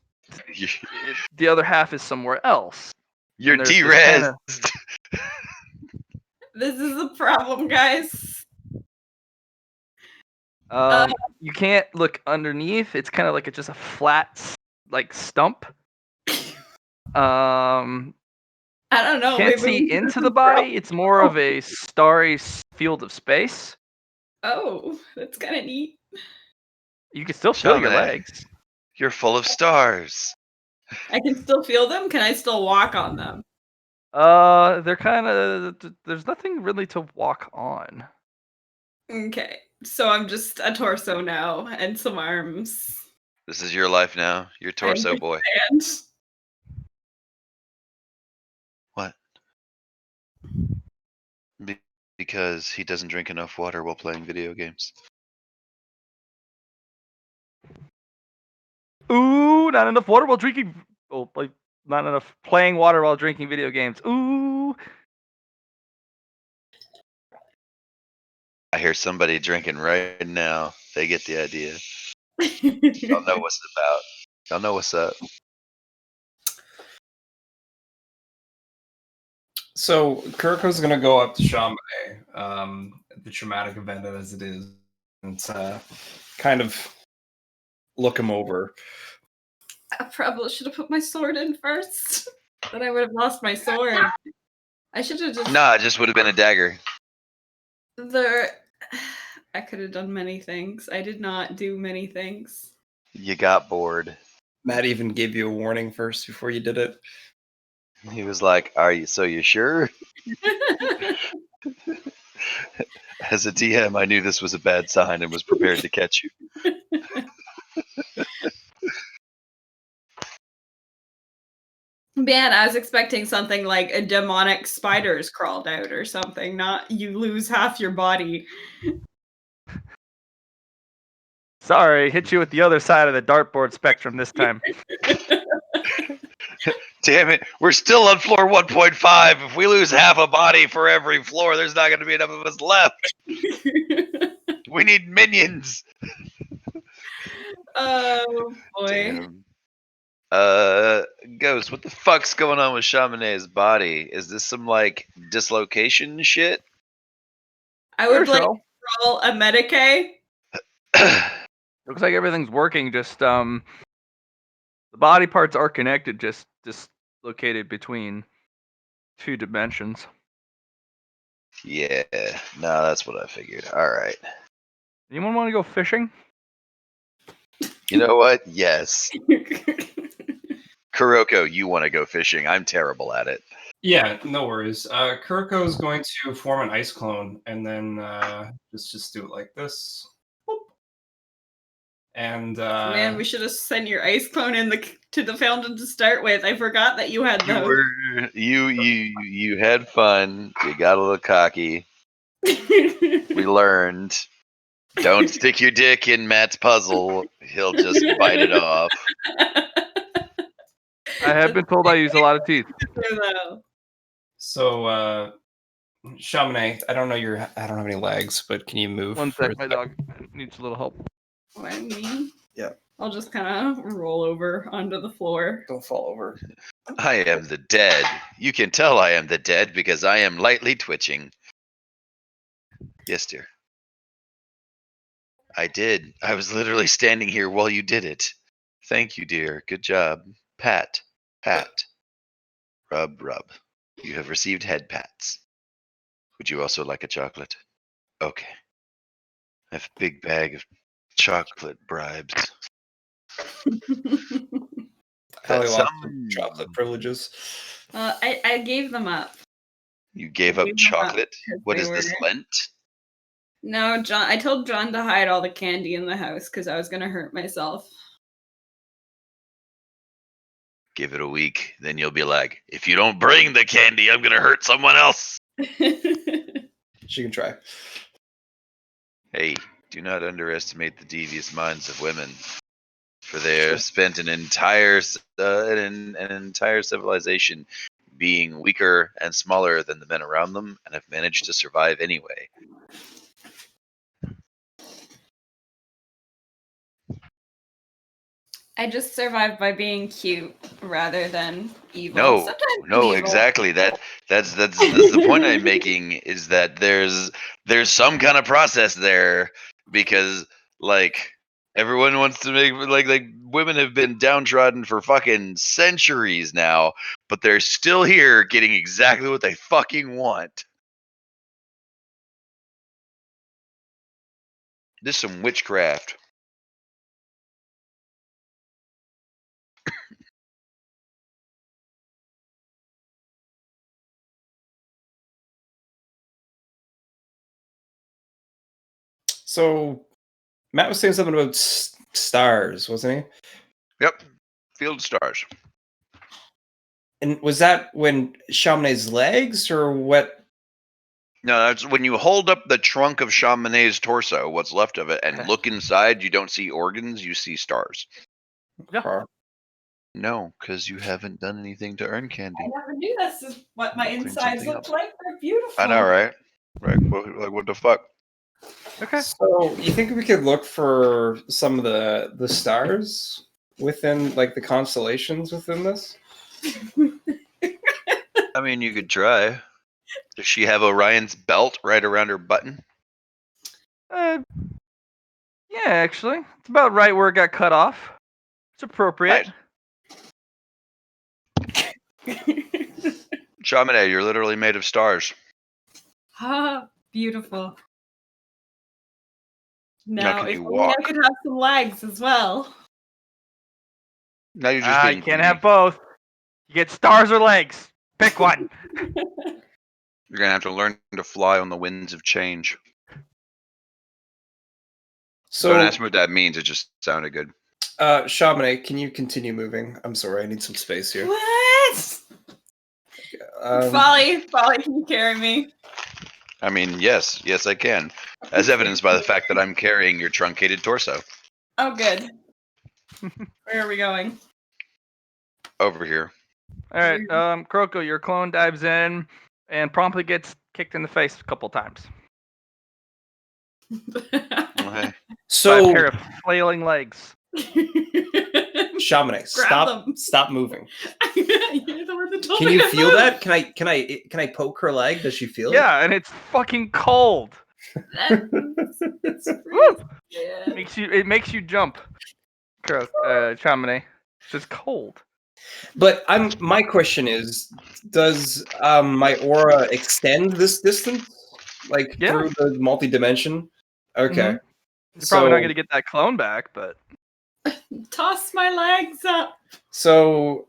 the other half is somewhere else. You're there's this T-Res. this is a problem, guys. You can't look underneath. It's kind of like just a flat like stump. I don't know. Can't maybe see this into is the a body. problem. It's more of a starry field of space. Oh, that's kind of neat. You can still feel your Chamonix. legs. You're full of stars. I can still feel them. Can I still walk on them? They're kind of. There's nothing really to walk on. Okay, so I'm just a torso now and some arms. This is your life now. You're torso boy. And What? Because he doesn't drink enough water while playing video games. Ooh, not enough water while drinking. Oh, like not enough playing water while drinking video games. Ooh. I hear somebody drinking right now. They get the idea. Y'all know what's about. Y'all know what's up. So Kuriko's gonna go up to Shamane, the traumatic event as it is, and kind of look him over. I probably should have put my sword in first. Then I would have lost my sword. I should have just. Nah, it just would have been a dagger. I could have done many things. I did not do many things. You got bored. Matt even gave you a warning first before you did it. He was like, "Are you? So you sure?" As a DM, I knew this was a bad sign and was prepared to catch you. Man, I was expecting something like a demonic spiders crawled out or something, not you lose half your body. Sorry, hit you with the other side of the dartboard spectrum this time. Damn it, we're still on floor 1.5. If we lose half a body for every floor, there's not going to be enough of us left. We need minions. Oh boy. Damn. Ghost, what the fuck's going on with Chamane's body? Is this some like dislocation shit? I would Sure, like so. to roll a Medicaid. Looks like everything's working. Just the body parts are connected, just dislocated between two dimensions. Yeah, no, that's what I figured. All right. Anyone want to go fishing? You know what? Yes. Kuroko, you want to go fishing. I'm terrible at it. Yeah, no worries. Kuriko is going to form an ice clone and then just do it like this. Boop. And Man, we should have sent your ice clone to the fountain to start with. I forgot that you had those. You had fun. You got a little cocky. We learned. Don't stick your dick in Matt's puzzle. He'll just bite it off. I have been told I use a lot of teeth. so Shamane, I don't have any legs, but can you move? One for sec, a my dog needs a little help. What I mean? Yeah. I'll just kind of roll over onto the floor. Don't fall over. I am the dead. You can tell I am the dead because I am lightly twitching. Yes, dear. I did. I was literally standing here while you did it. Thank you, dear. Good job. Pat. Pat. Rub, rub. You have received head pats. Would you also like a chocolate? Okay. I have a big bag of chocolate bribes. Probably That's lost some- some chocolate privileges. I gave them up. You gave up Gave them up chocolate? 'cause What they is this, were- Lent? No, John. I told John to hide all the candy in the house because I was gonna hurt myself. Give it a week, then you'll be like, if you don't bring the candy, I'm gonna hurt someone else. She can try. Hey, do not underestimate the devious minds of women, for they have spent an entire civilization being weaker and smaller than the men around them, and have managed to survive anyway. I just survived by being cute rather than evil. No, Sometimes I'm no, evil. exactly. That's the point I'm making, is that there's some kind of process there, because like everyone wants to make like women have been downtrodden for fucking centuries now, but they're still here getting exactly what they fucking want. This is some witchcraft. So Matt was saying something about stars, wasn't he? Yep. Field stars. And was that when Chamane's legs or what? No, that's when you hold up the trunk of Chamonix's torso, what's left of it, and Okay. look inside, you don't see organs, you see stars. Yeah. Or- No, because you haven't done anything to earn candy. I never knew this is what my Clean insides something look up. like. They're beautiful. I know, right? Right? What the fuck? Okay. So you think we could look for some of the stars within like the constellations within this? I mean, you could try. Does she have Orion's belt right around her button? Yeah, actually, it's about right where it got cut off. It's appropriate. Chaminade, you're literally made of stars. Ah, beautiful. Now Now, can if you only walk? I could have some legs as well. Now you're just You being can't greedy. have both. You get stars or legs. Pick one. You're gonna have to learn to fly on the winds of change. So, Don't ask me what that means. It just sounded good. Chaminade, can you continue moving? I'm sorry, I need some space here. What? Folly, can you carry me? I mean, yes, I can, as evidenced by the fact that I'm carrying your truncated torso Oh, good. Where are we going? over here. All right, Kuroko, your clone dives in and promptly gets kicked in the face a couple times Okay. by a So, pair of flailing legs. Chaminade, Grab them. stop moving. You're the one that told Can me you to feel move. that? Can I poke her leg? Does she feel it? Yeah, and it's fucking cold. It's Woo! yeah. It makes you jump. Chaminade. It's just cold. But my question is, does my aura extend this distance, like Yeah. through the multi-dimension? Okay. Mhm. You're probably not gonna get that clone back, but Toss my legs up. So,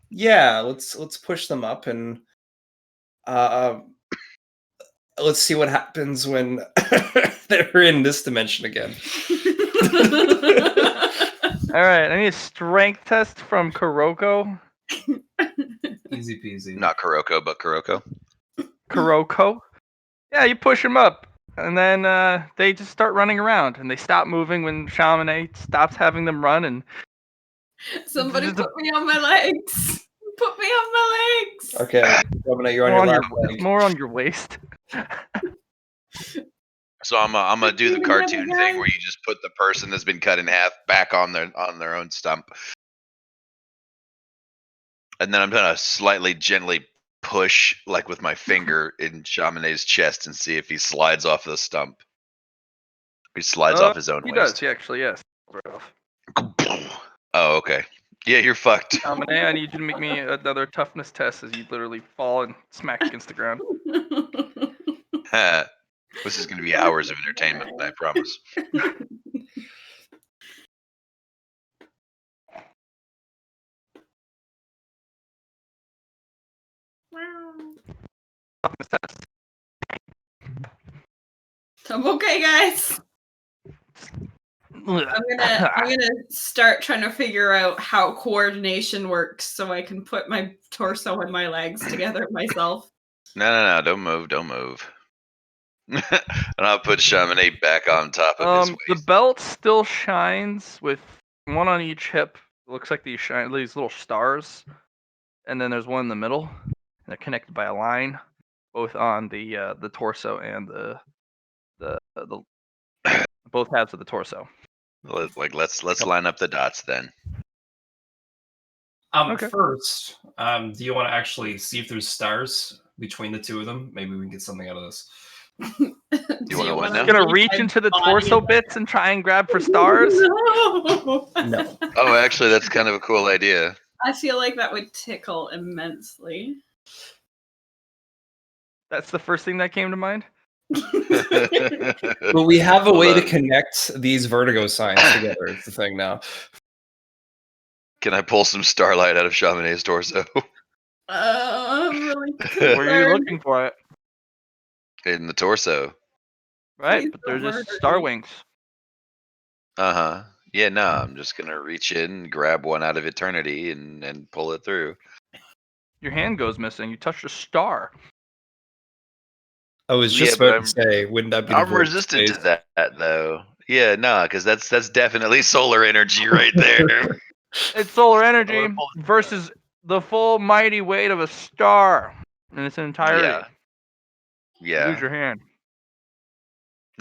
yeah, let's push them up and let's see what happens when they're in this dimension again. all right. I need a strength test from Kuroko. Easy peasy. Not Kuroko, but Kuroko. Kuroko. Yeah, you push them up, and then they just start running around, and they stop moving when Chaminade stops having them run, and Somebody Just a- put me on my legs. Put me on my legs. Okay, Dominic, you're on more your on last your, leg. more on your waist. So I'm gonna do the Even cartoon better, thing guys. where you just put the person that's been cut in half back on their own stump, and then I'm gonna slightly gently push, like with my finger, in Chaminade's chest and see if he slides off the stump. He slides off his own He waist. does. He actually, yes. Right off. Oh, okay. Yeah, you're fucked. Chaminade, I need you to make me another toughness test as you literally fall and smack against the ground. This is gonna be hours of entertainment, I promise. Toughness test. I'm okay, guys. I'm gonna start trying to figure out how coordination works so I can put my torso and my legs together myself. No, don't move. And I'll put Chaminade back on top of his The waist. belt still shines with one on each hip. It looks like these little stars, and then there's one in the middle. And they're connected by a line, both on the torso and the both halves of the torso. Let's line up the dots then. Okay. First, do you want to actually see if there's stars between the two of them? Maybe we can get something out of this. You wanna what now? I'm gonna reach into the torso bits and try and grab for stars. No. No. Oh, actually, that's kind of a cool idea. I feel like that would tickle immensely. That's the first thing that came to mind. Well, we have a way to Hold on. connect these vertigo signs together. It's the thing now. Can I pull some starlight out of Chaminade's torso? I'm really Where are you concerned. looking for it? In the torso. Right, Please but they're don't just murder star me. wings. Uh-huh. Yeah, no, I'm just gonna reach in, grab one out of eternity, and pull it through. Your hand goes missing. You touched a star. I was Yeah, just but about to say, wouldn't that be the I'm void of resistant space? to that though. Yeah, no, because that's definitely solar energy right there. It's solar energy wanna pull it versus the full mighty weight of a star in its entirety. Yeah. You Yeah. lose your hand.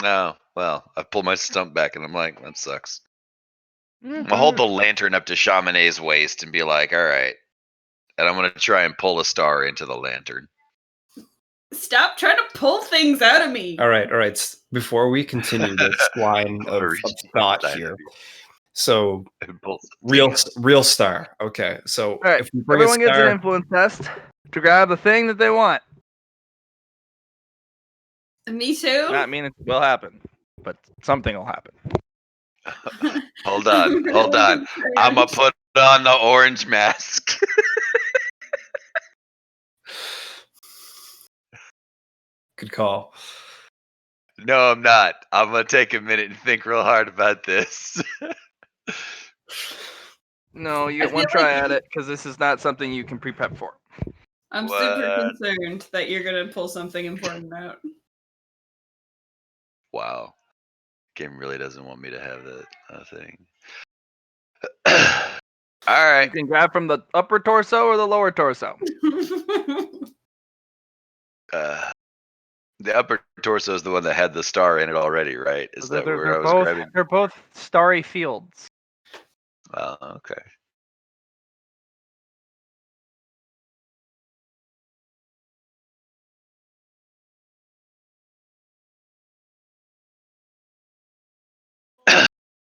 No. Well, I pull my stump back and I'm like, that sucks. Mm-hmm. I'll hold the lantern up to Chaminet's waist and be like, all right. And I'm gonna try and pull a star into the lantern. Stop trying to pull things out of me. All right. Before we continue this line of thought here, so real star. Okay, so All right, if we bring everyone a gets an star, influence test to grab the thing that they want. Me too. Not mean it will happen, but something will happen. Hold on. I'm gonna put on the orange mask. good call. No, I'm not. I'm gonna take a minute and think real hard about this. No, you I get one feel try like- at it because this is not something you can pre-prep for. I'm super What? concerned that you're gonna pull something important out. Wow. Game really doesn't want me to have that thing. All You right. can grab from the upper torso or the lower torso. The upper torso is the one that had the star in it already, right? Is that where I was grabbing? They're both starry fields. Oh, okay.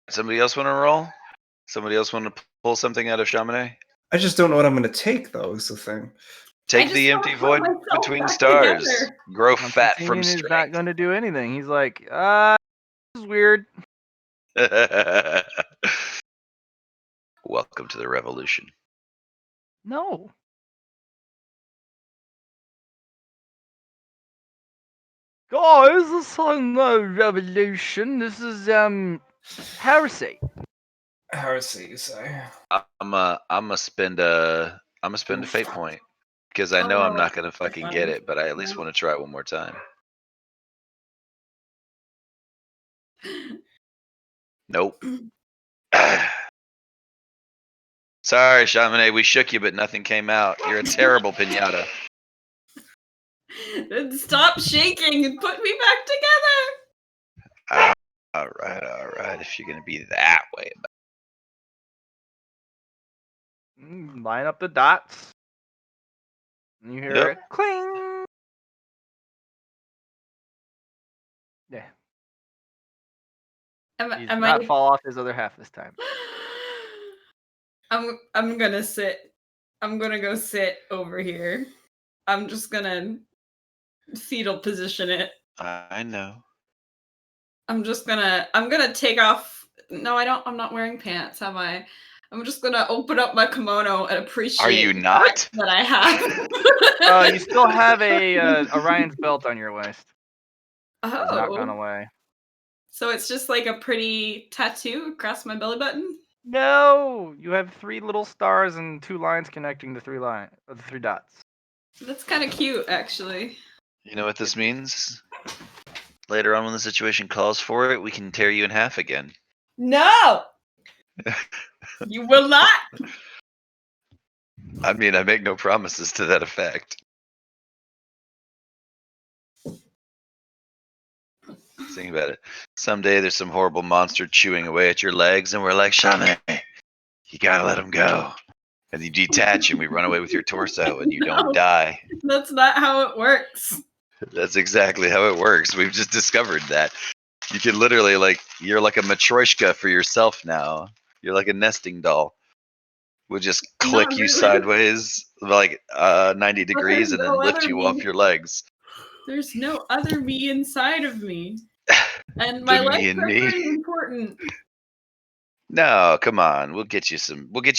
Somebody else want to roll? Somebody else want to pull something out of Chamonix? I just don't know what I'm going to take, though. Is the thing. Take just the wanna empty put void myself between back stars. together. Grow fat from Constantine is not strength. going to do anything. He's like, this is weird. Welcome to the revolution. No. Guys, this is no revolution. This is heresy. Heresy, you say? I'm a spend a fate point because I know I'm Oh, not gonna fucking get fine. it, but I at least No. want to try it one more time. Nope. Sorry, Chamonix, we shook you, but nothing came out. You're a terrible pinata. Then stop shaking and put me back together. All right. If you're gonna be that way about Line up the dots. And you hear Yep. it cling. Yeah. He Am did I? not fall off his other half this time. I'm gonna sit. I'm gonna go sit over here. I'm just gonna fetal position it. I know. I'm gonna take off. No, I don't. I'm not wearing pants, am I? I'm just gonna open up my kimono and appreciate. Are you the not? fact that I have? You still have a Orion's belt on your waist. It's not gone Oh, away. so it's just like a pretty tattoo across my belly button. No, you have 3 little stars and 2 lines connecting the 3 dots. That's kind of cute, actually. You know what this means? Later on, when the situation calls for it, we can tear you in half again. No, you will not. I mean, I make no promises to that effect. Think about it. Someday there's some horrible monster chewing away at your legs, and we're like, Chamonix, you gotta let him go. And you detach, and we run away with your torso, and you No. don't die. That's not how it works. That's exactly how it works. We've just discovered that. You can literally, like, you're like a matryoshka for yourself now. You're like a nesting doll. We'll just click Not you really. sideways, like 90 degrees, and there's then no lift other you me. off your legs. There's no other me inside of me. And my The me legs and are me. pretty important. No, come on. We'll get you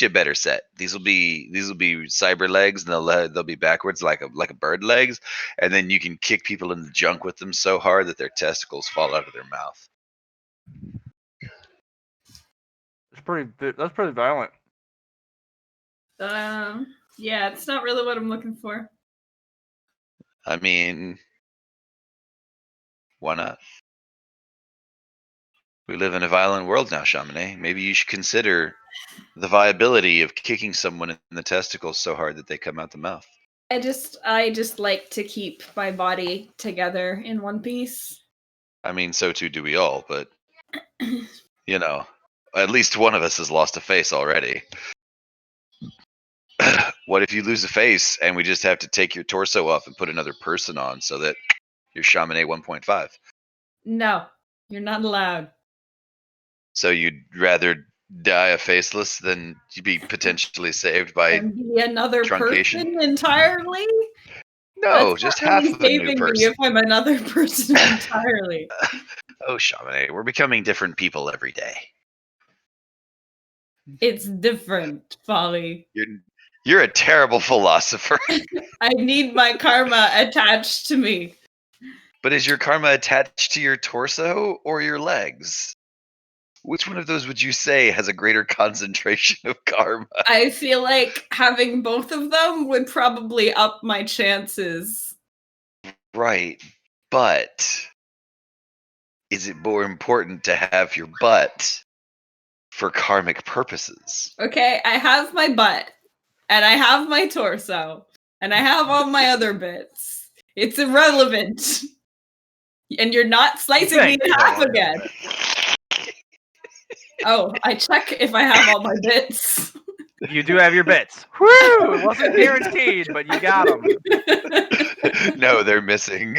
a better set. These will be cyber legs, and they'll be backwards like a bird legs, and then you can kick people in the junk with them so hard that their testicles fall out of their mouth. That's pretty violent. Yeah, it's not really what I'm looking for. I mean, why not? We live in a violent world now, Chamonix. Maybe you should consider the viability of kicking someone in the testicles so hard that they come out the mouth. I just like to keep my body together in one piece. I mean, so too do we all, but you know, at least one of us has lost a face already. What if you lose a face and we just have to take your torso off and put another person on so that you're Shaman 1.5? No, you're not allowed. So you'd rather die a faceless than you be potentially saved by And be another truncation? person entirely? No, That's just not half really of a new saving me person. if I'm another person entirely. Oh, Shaman, we're becoming different people every day. It's different, Folly. You're a terrible philosopher. I need my karma attached to me. But is your karma attached to your torso or your legs? Which one of those would you say has a greater concentration of karma? I feel like having both of them would probably up my chances. Right. But is it more important to have your butt for karmic purposes? Okay, I have my butt, and I have my torso, and I have all my other bits. It's irrelevant. And you're not slicing me in half again. Oh, I check if I have all my bits. You do have your bits. Woo! It wasn't guaranteed, but you got them. No, they're missing.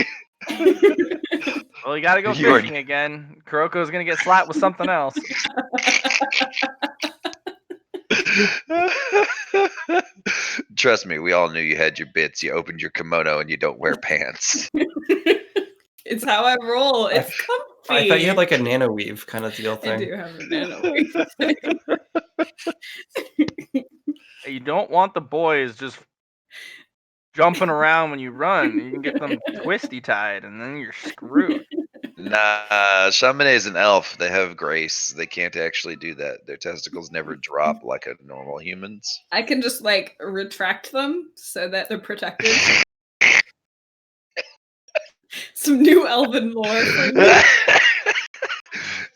Well, you gotta go You already- fishing again. Kuroko's gonna get slapped with something else. Trust me, we all knew you had your bits. You opened your kimono and you don't wear pants. It's how I roll. It's comfy. I thought you had like a nano weave kind of deal I thing. do have a nano weave. You don't want the boys just jumping around when you run. You can get them twisty tied, and then you're screwed. Nah, Shaman is an elf. They have grace. They can't actually do that. Their testicles never drop like a normal human's. I can just like retract them so that they're protected. Some new elven lore for me.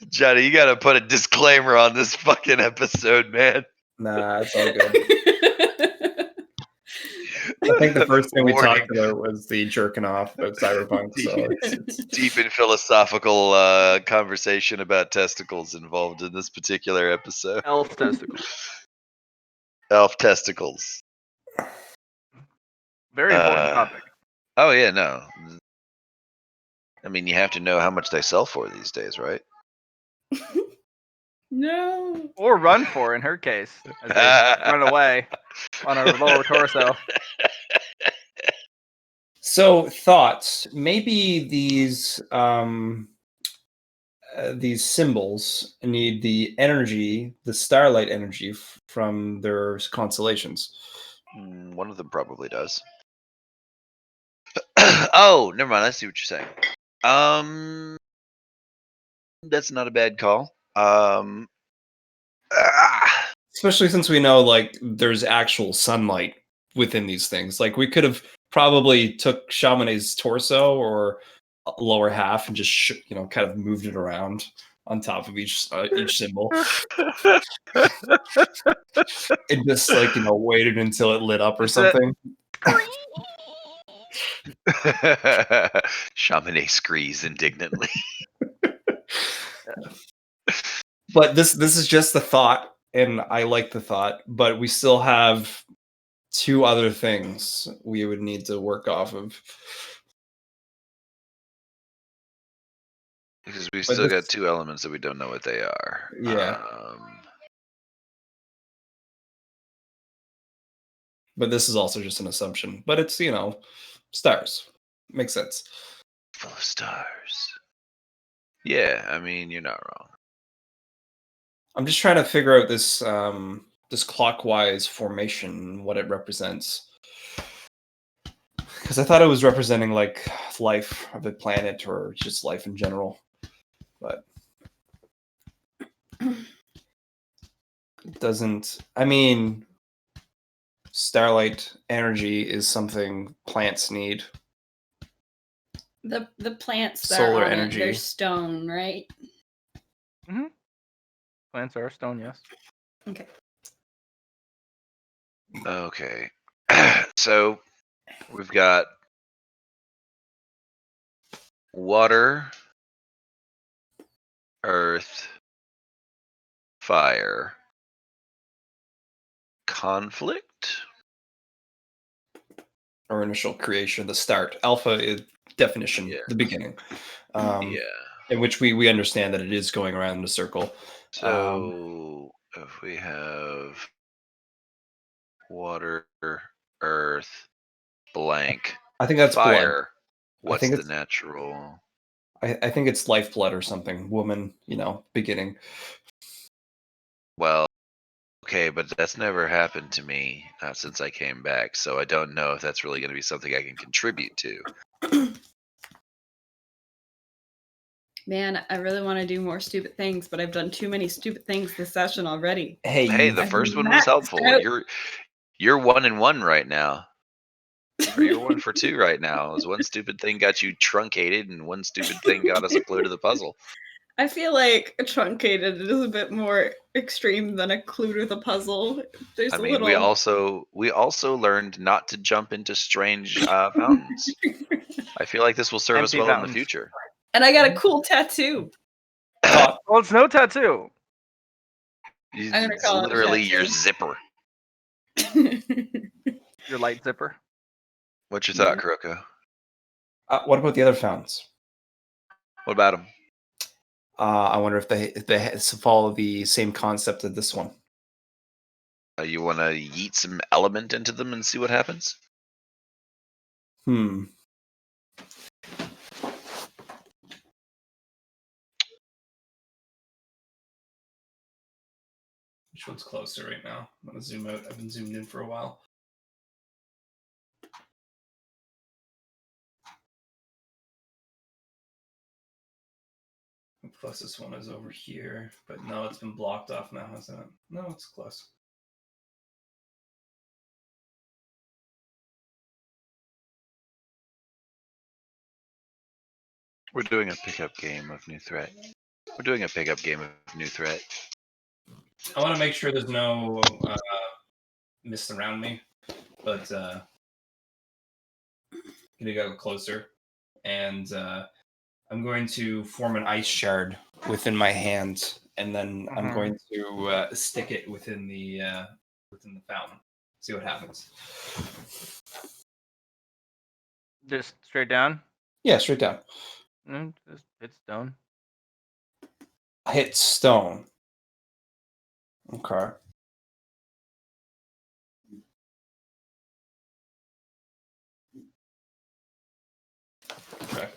Johnny, you gotta put a disclaimer on this fucking episode, man. Nah, it's all good. I think the first thing we Warning. talked about was the jerking off of Cyberpunk. So it's Deep and philosophical conversation about testicles involved in this particular episode. Elf testicles. Elf testicles. Very important topic. Oh yeah, no. I mean, you have to know how much they sell for these days, right? No. Or run for, in her case, as they run away on her lower torso. So thoughts. Maybe these symbols need the energy, the starlight energy from their constellations. One of them probably does. Oh, never mind. I see what you're saying. That's not a bad call. Especially since we know like there's actual sunlight within these things. Like we could have probably took Chamonix's torso or lower half and just kind of moved it around on top of each symbol and just like waited until it lit up or something. Chamonix screes indignantly. But this is just the thought, and I like the thought, but we still have two other things we would need to work off of. Because we still got two elements that we don't know what they are. Yeah. But this is also just an assumption. But it's, stars. Makes sense. Full of stars. Yeah, I mean, you're not wrong. I'm just trying to figure out this this clockwise formation, what it represents. Because I thought it was representing like life of a planet or just life in general. But it doesn't. I mean, starlight energy is something plants need. The plants that Solar are on energy. it, they're stone, right? Mm-hmm. Plants are stone, yes. Okay. Okay. So we've got water, earth, fire, conflict. or initial creation, the start. Alpha is definition, Yeah. the beginning. Yeah. In which we understand that it is going around in a circle. So if we have water, earth, blank, I think that's blood. fire, what's think the it's- natural? I think it's lifeblood or something. Woman, beginning. Well, okay, but that's never happened to me, not since I came back. So I don't know if that's really going to be something I can contribute to. Man, I really want to do more stupid things, but I've done too many stupid things this session already. Hey, Hey, you- the I've first one was maxed helpful. out. You're 1-1 right now. Or you're 1 for 2 right now. As one stupid thing got you truncated, and one stupid thing got us a clue to the puzzle. I feel like truncated is a bit more extreme than a clue to the puzzle. There's I a mean, little. we also learned not to jump into strange fountains. I feel like this will serve us Empty well in the fountains. future. And I got a cool tattoo. thought- Well, it's no tattoo. I'm gonna It's call it a literally your tattoo. zipper. Your light zipper. What's your thought, Kuroko? what about the other fountains? What about them? I wonder if they follow the same concept as this one. You want to yeet some element into them and see what happens? Which one's closer right now? I'm gonna zoom out. I've been zoomed in for a while. The closest one is over here, but no, it's been blocked off now, hasn't it? No, it's close. We're doing a pickup game of New Threat. We're doing a pickup game of New Threat. I want to make sure there's no mist around me, but gonna go closer, and I'm going to form an ice shard within my hand, and then I'm Mhm. going to stick it within the fountain. See what happens. Just straight down. Yeah, straight down. Just hit stone. Hit stone. Okay. Okay.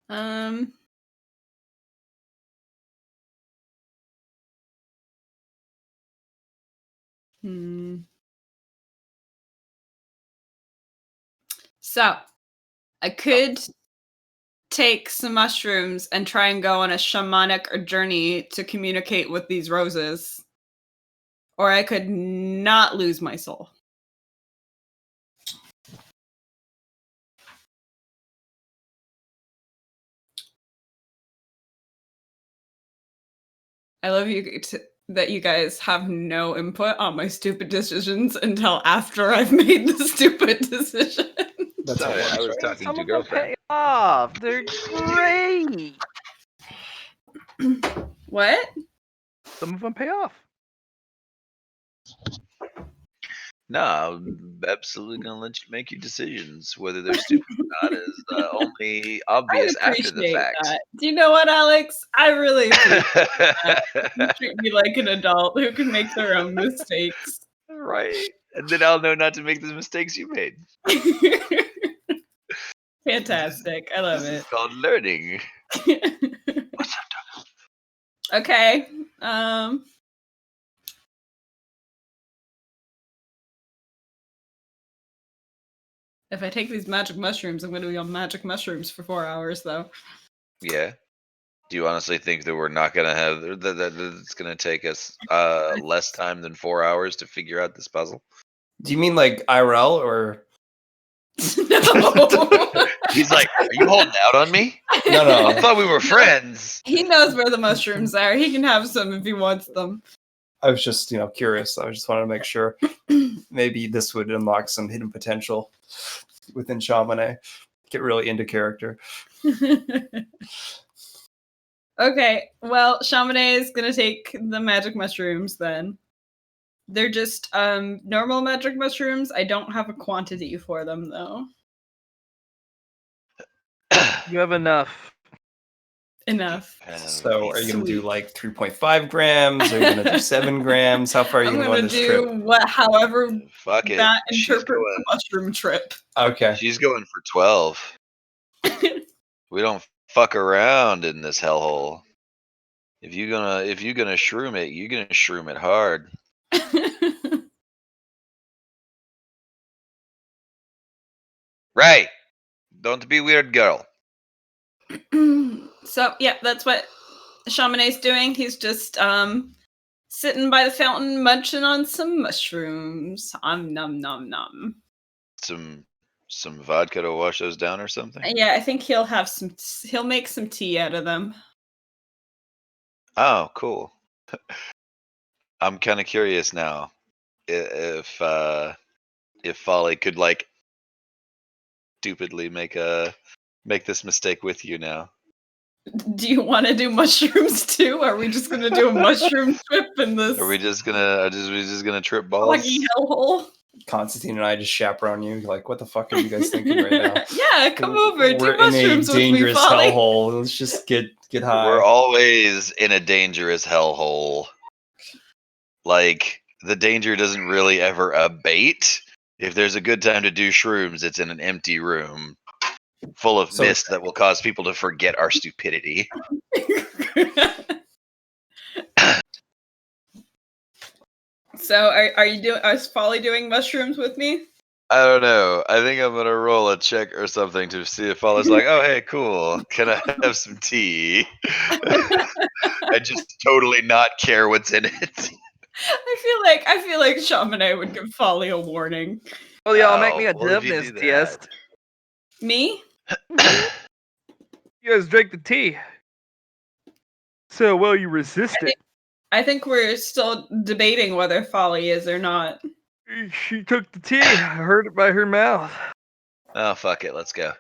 Um. So, I could take some mushrooms and try and go on a shamanic journey to communicate with these roses. Or I could not lose my soul. I love that you guys have no input on my stupid decisions until after I've made the stupid decision. That's Sorry, how I it was works, right? talking Some to of them girlfriend. pay off. They're great. What? Some of them pay off. No, I'm absolutely gonna let you make your decisions. Whether they're stupid or not is only obvious I after the appreciate fact. that. Do you know what, Alex? I really appreciate you treat me like an adult who can make their own mistakes. Right, and then I'll know not to make the mistakes you made. Fantastic. I love This is it. called learning. What's up, dog? Okay. If I take these magic mushrooms, I'm going to be on magic mushrooms for 4 hours, though. Yeah. Do you honestly think that we're not gonna have that it's gonna take us less time than 4 hours to figure out this puzzle? Do you mean like IRL or No. He's like, "Are you holding out on me? no? I thought we were friends." He knows where the mushrooms are. He can have some if he wants them. I was just, curious. I just wanted to make sure. Maybe this would unlock some hidden potential within Chamonix. Get really into character. Okay, well, Chamonix is gonna take the magic mushrooms then. They're just normal magic mushrooms. I don't have a quantity for them though. You have enough. Enough. So are you going to do Sweet. like 3.5 grams? Are you going to do 7 grams? How far are you I'm going to go on gonna this do trip? however Fuck it. that She's interprets going. the mushroom trip. Okay. She's going for 12. We don't fuck around in this hellhole. If you're gonna shroom it, you're gonna shroom it hard. Right. Don't be weird, girl. So yeah, that's what Chamonix's doing. He's just sitting by the fountain munching on some mushrooms. Num num num. Some vodka to wash those down or something. Yeah, I think he'll have some. He'll make some tea out of them. Oh, cool. I'm kind of curious now if Folly could like stupidly make this mistake with you now. Do you want to do mushrooms too? Are we just gonna do a mushroom trip in this Are we just gonna trip balls? lucky hellhole? Constantine and I just chaperone you. Like, what the fuck are you guys thinking right now? Yeah, come over. Do We're in a mushrooms with me, dangerous Folly. hellhole. Let's just get high. We're always in a dangerous hellhole. Like, the danger doesn't really ever abate. If there's a good time to do shrooms, it's in an empty room full of mist that will cause people to forget our stupidity. So, are you doing? Is Folly doing mushrooms with me? I don't know. I think I'm gonna roll a check or something to see if Folly's like, oh hey, cool. Can I have some tea? I just totally not care what's in it. I feel like Chamonix would give Folly a warning. Well, y'all make me a well, if you deafness do test. Me? You guys drink the tea. So well, you resist it. I think we're still debating whether Folly is or not. She took the tea. I heard it by her mouth. Oh fuck it, let's go.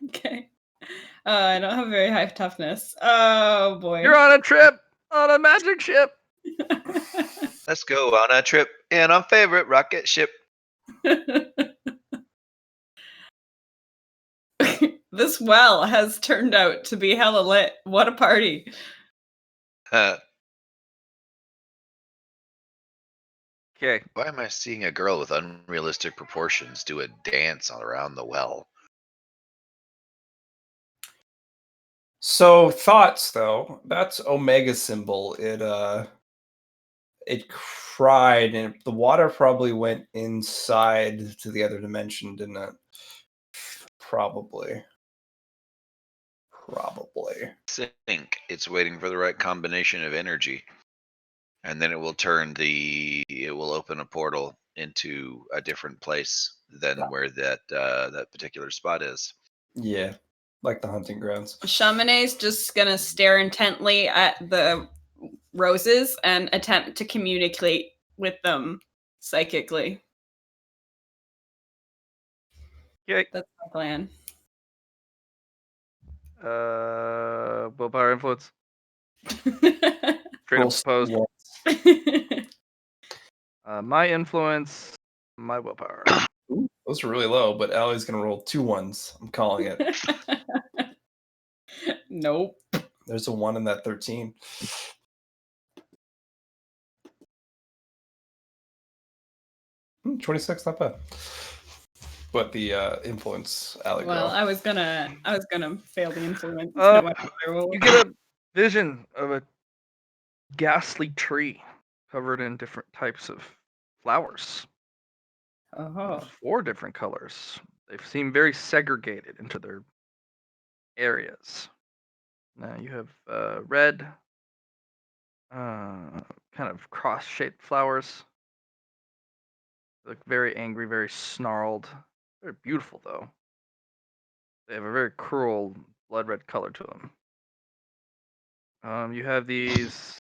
Okay. I don't have very high toughness. Oh boy. You're on a trip on a magic ship. Let's go on a trip in our favorite rocket ship. This well has turned out to be hella lit. What a party. Okay. Why am I seeing a girl with unrealistic proportions do a dance around the well? So thoughts though, that's Omega symbol. It cried, and the water probably went inside to the other dimension, didn't it? Probably. Think it's waiting for the right combination of energy, and then it will open a portal into a different place than where that particular spot is. Yeah, like the hunting grounds. Chamonix's just gonna stare intently at the roses and attempt to communicate with them psychically. Okay. That's my plan. Willpower influence. Straight Roll up opposed. one. My influence, my willpower. Ooh, those are really low, but Allie's gonna roll 2 1s. I'm calling it. Nope. There's a 1 in that 13. Hmm, 26, not bad. But the influence, Allie. Well, girl. I was gonna fail the influence. You get a vision of a ghastly tree covered in different types of flowers. Oh. 4 different colors. They seem very segregated into their areas. Now you have red, kind of cross-shaped flowers. They look very angry, very snarled. Very beautiful, though. They have a very cruel, blood red color to them. You have these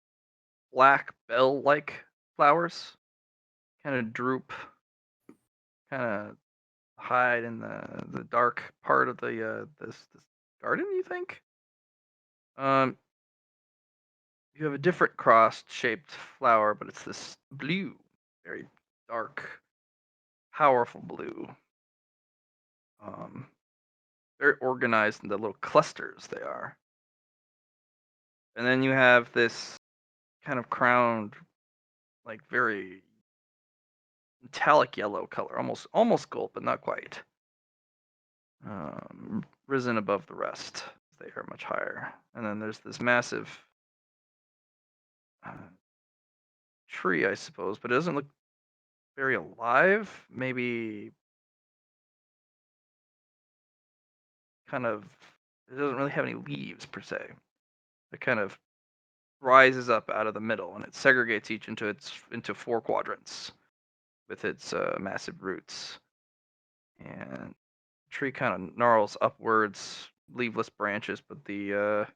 black bell-like flowers, kind of droop, kind of hide in the dark part of the this garden. You think? Um, you have a different cross-shaped flower, but it's this blue, very dark, powerful blue. Very organized into little clusters. They are, and then you have this kind of crowned, like very metallic yellow color, almost gold, but not quite. Risen above the rest. They are much higher. And then there's this massive tree, I suppose, but it doesn't look very alive. Maybe kind of, it doesn't really have any leaves per se. It kind of rises up out of the middle, and it segregates each into 4 quadrants with its massive roots. And the tree kind of gnarls upwards, leafless branches, but the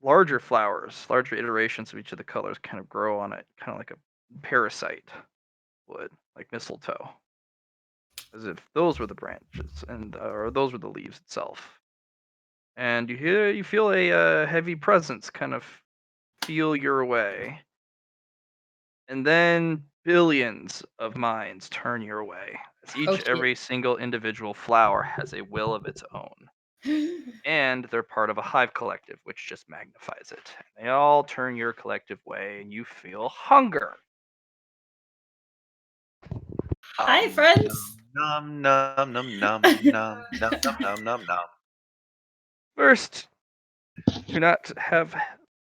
larger flowers, larger iterations of each of the colors kind of grow on it, kind of like a parasite would, like mistletoe, as if those were the branches and or those were the leaves itself. And you feel a heavy presence kind of feel your way, and then billions of minds turn your way. As every single individual flower has a will of its own. And they're part of a hive collective, which just magnifies it. They all turn your collective way, and you feel hunger. Hi, friends. Nom nom nom nom nom nom nom nom nom nom. First, do not have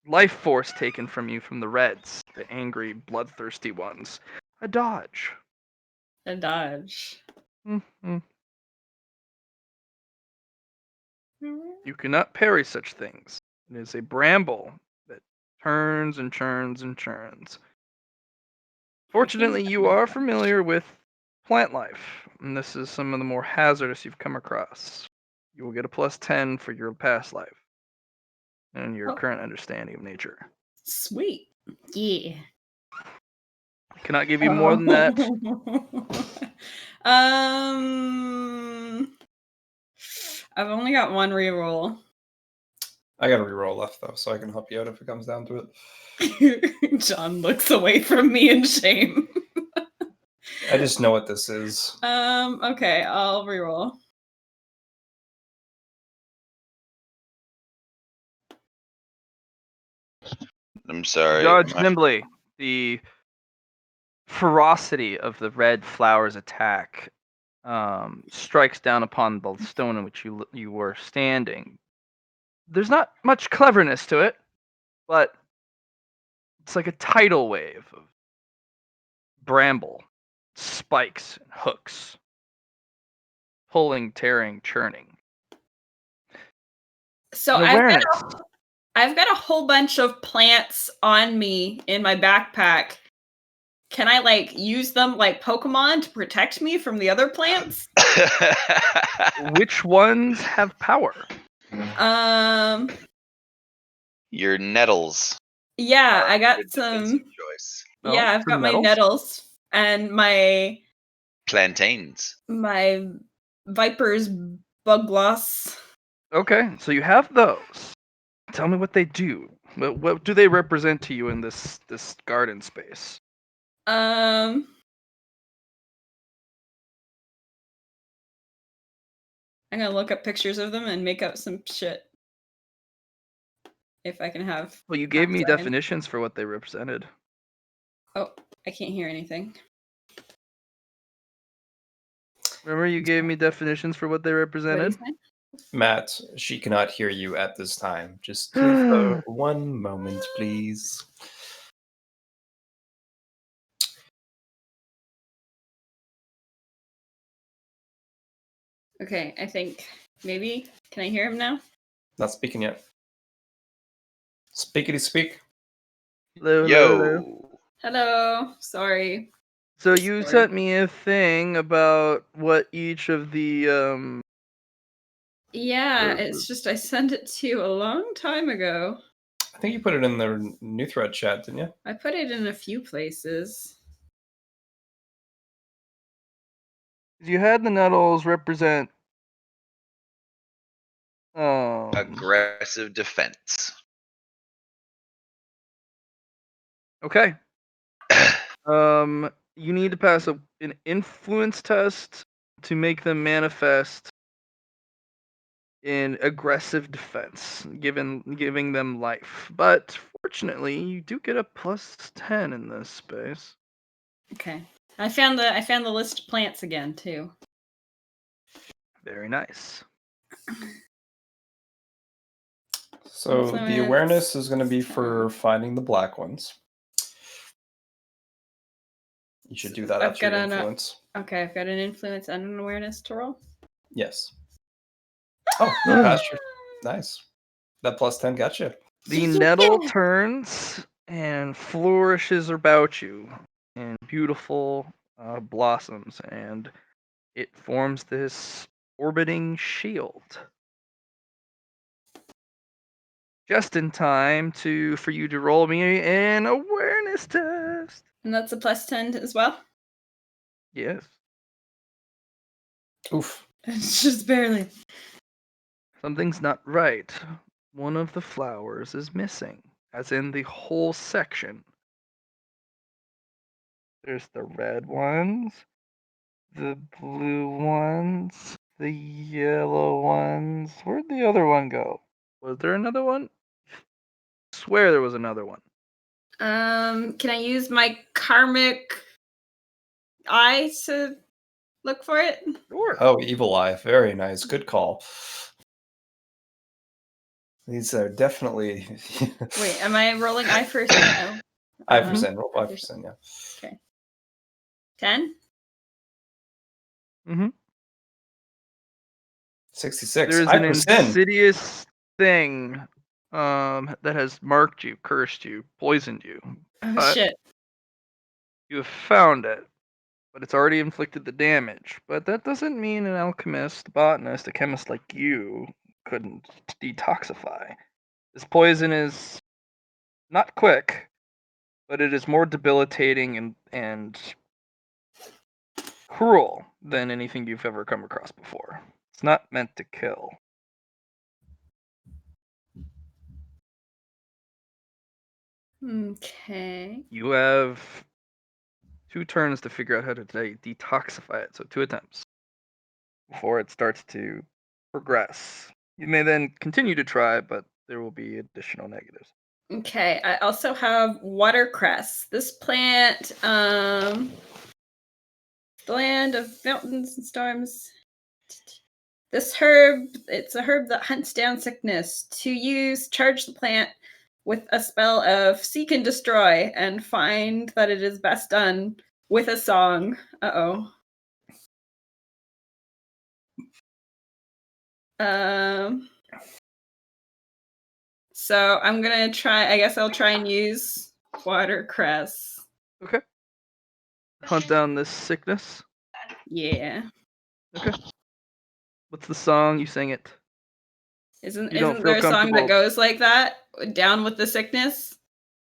life force taken from you from the Reds, the angry, bloodthirsty ones. A dodge. A dodge. Mm-hmm. You cannot parry such things. It is a bramble that turns and churns and churns. Fortunately, you are familiar with plant life, and this is some of the more hazardous you've come across. You will get a +10 for your past life and your current understanding of nature. Sweet. Yeah. I cannot give you more than that. I've only got one reroll. I got a reroll left though, so I can help you out if it comes down to it. John looks away from me in shame. I just know what this is. Okay, I'll reroll. I'm sorry. Dodge nimbly. The ferocity of the red flower's attack strikes down upon the stone in which you were standing. There's not much cleverness to it, but it's like a tidal wave of bramble, spikes, and hooks, pulling, tearing, churning. So I've got a whole bunch of plants on me in my backpack. Can I like use them like Pokemon to protect me from the other plants? Which ones have power? Your nettles. Yeah, I are got your some. defensive choice. Oh, Yeah, I've some got my nettles? nettles and my Plantains. Viper's bug gloss. Okay, so you have those. Tell me what they do. What do they represent to you in this garden space? I'm gonna look up pictures of them and make up some shit. If I can have. Well, you gave half me a second. definitions for what they represented. Oh, I can't hear anything. Remember, you gave me definitions for what they What represented? did you say? Matt, she cannot hear you at this time. Just give her one moment, please. Okay, I think maybe. Can I hear him now? Not speaking yet. Speakity speak. Hello, Yo. hello, hello. Hello. Sorry. So you Sorry. sent me a thing about what each of the Yeah, it's just I sent it to you a long time ago. I think you put it in the new thread chat, didn't you? I put it in a few places. You had the nettles represent Aggressive defense. okay. You need to pass an influence test to make them manifest in aggressive defense, giving them life. But fortunately, you do get a +10 in this space. Okay. I found the list of plants again too. Very nice. So the Influence. awareness is going to be for finding the black ones. You should do that I've after your got an, influence. Okay, I've got an influence and an awareness to roll. Yes. Oh, you passed your... Nice. That +10 got you. The nettle turns and flourishes about you in beautiful blossoms, and it forms this orbiting shield. Just in time for you to roll me an awareness test. And that's a +10 as well. Yes. Oof. It's just barely. Something's not right. One of the flowers is missing, as in the whole section. There's the red ones, the blue ones, the yellow ones. Where'd the other one go? Was there another one? I swear there was another one. Can I use my karmic eye to look for it? Sure. Oh, evil eye. Very nice. Good call. These are definitely... Wait, am I rolling eye first? No. 5%. Roll 5%, yeah. 10? Mm-hmm. 66. There's an 5%. insidious thing that has marked you, cursed you, poisoned you. Oh shit. You have found it, but it's already inflicted the damage. But that doesn't mean an alchemist, botanist, a chemist like you couldn't detoxify. This poison is not quick, but it is more debilitating and cruel than anything you've ever come across before. It's not meant to kill. Okay. You have 2 turns to figure out how to detoxify it, so 2 attempts before it starts to progress. You may then continue to try, but there will be additional negatives. Okay, I also have watercress. This plant, the land of mountains and storms. This herb, it's a herb that hunts down sickness. To use, charge the plant with a spell of seek and destroy, and find that it is best done with a song. Uh-oh. So I'm gonna try, I guess I'll try and use watercress. Okay. Hunt down this sickness. Yeah. Okay. What's the song? You sing it. Isn't You don't there a feel song that comfortable- goes like that? Down with the sickness?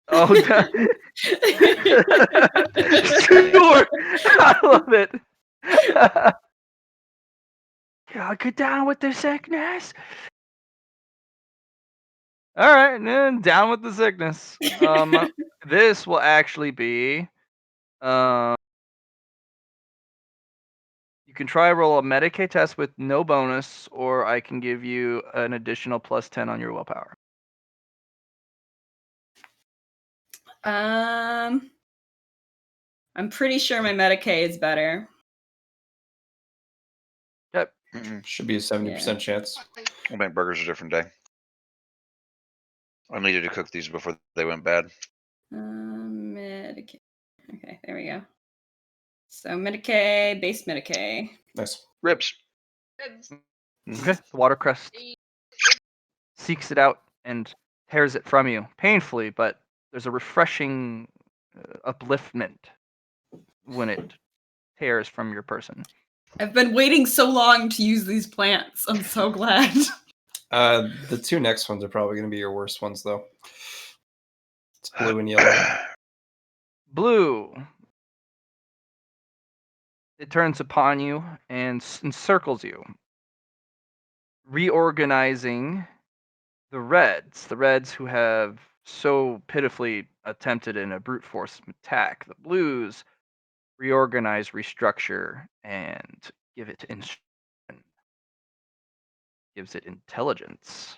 Oh, God. Sure. I love it. Yeah, get down with the sickness. All right, and then down with the sickness. This will actually be, you can try roll a Medicaid test with no bonus, or I can give you an additional +10 on your willpower. I'm pretty sure my Medicaid is better. Yep. Should be a 70% chance. We'll make burgers a different day. I needed to cook these before they went bad. Medicaid. Okay, there we go. So Medicaid, base Medicaid. Nice. Ribs. Okay. The watercress seeks it out and tears it from you painfully, but there's a refreshing upliftment when it tears from your person. I've been waiting so long to use these plants. I'm so glad. The 2 next ones are probably going to be your worst ones, though. It's blue and yellow. Blue. It turns upon you and encircles you, reorganizing the Reds who have so pitifully attempted in a brute force attack. The Blues reorganize, restructure, and give it instruction. Gives it intelligence.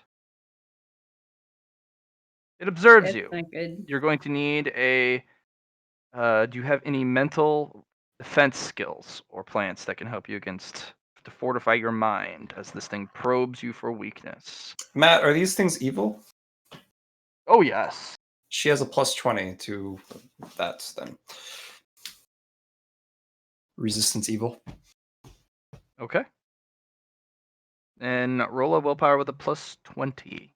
It observes That's you. not good. You're going to need a. Do you have any mental defense skills or plants that can help you to fortify your mind as this thing probes you for weakness? Matt, are these things evil? Oh yes. She has a +20 to that then. Resistance evil. Okay. And roll a willpower with a +20.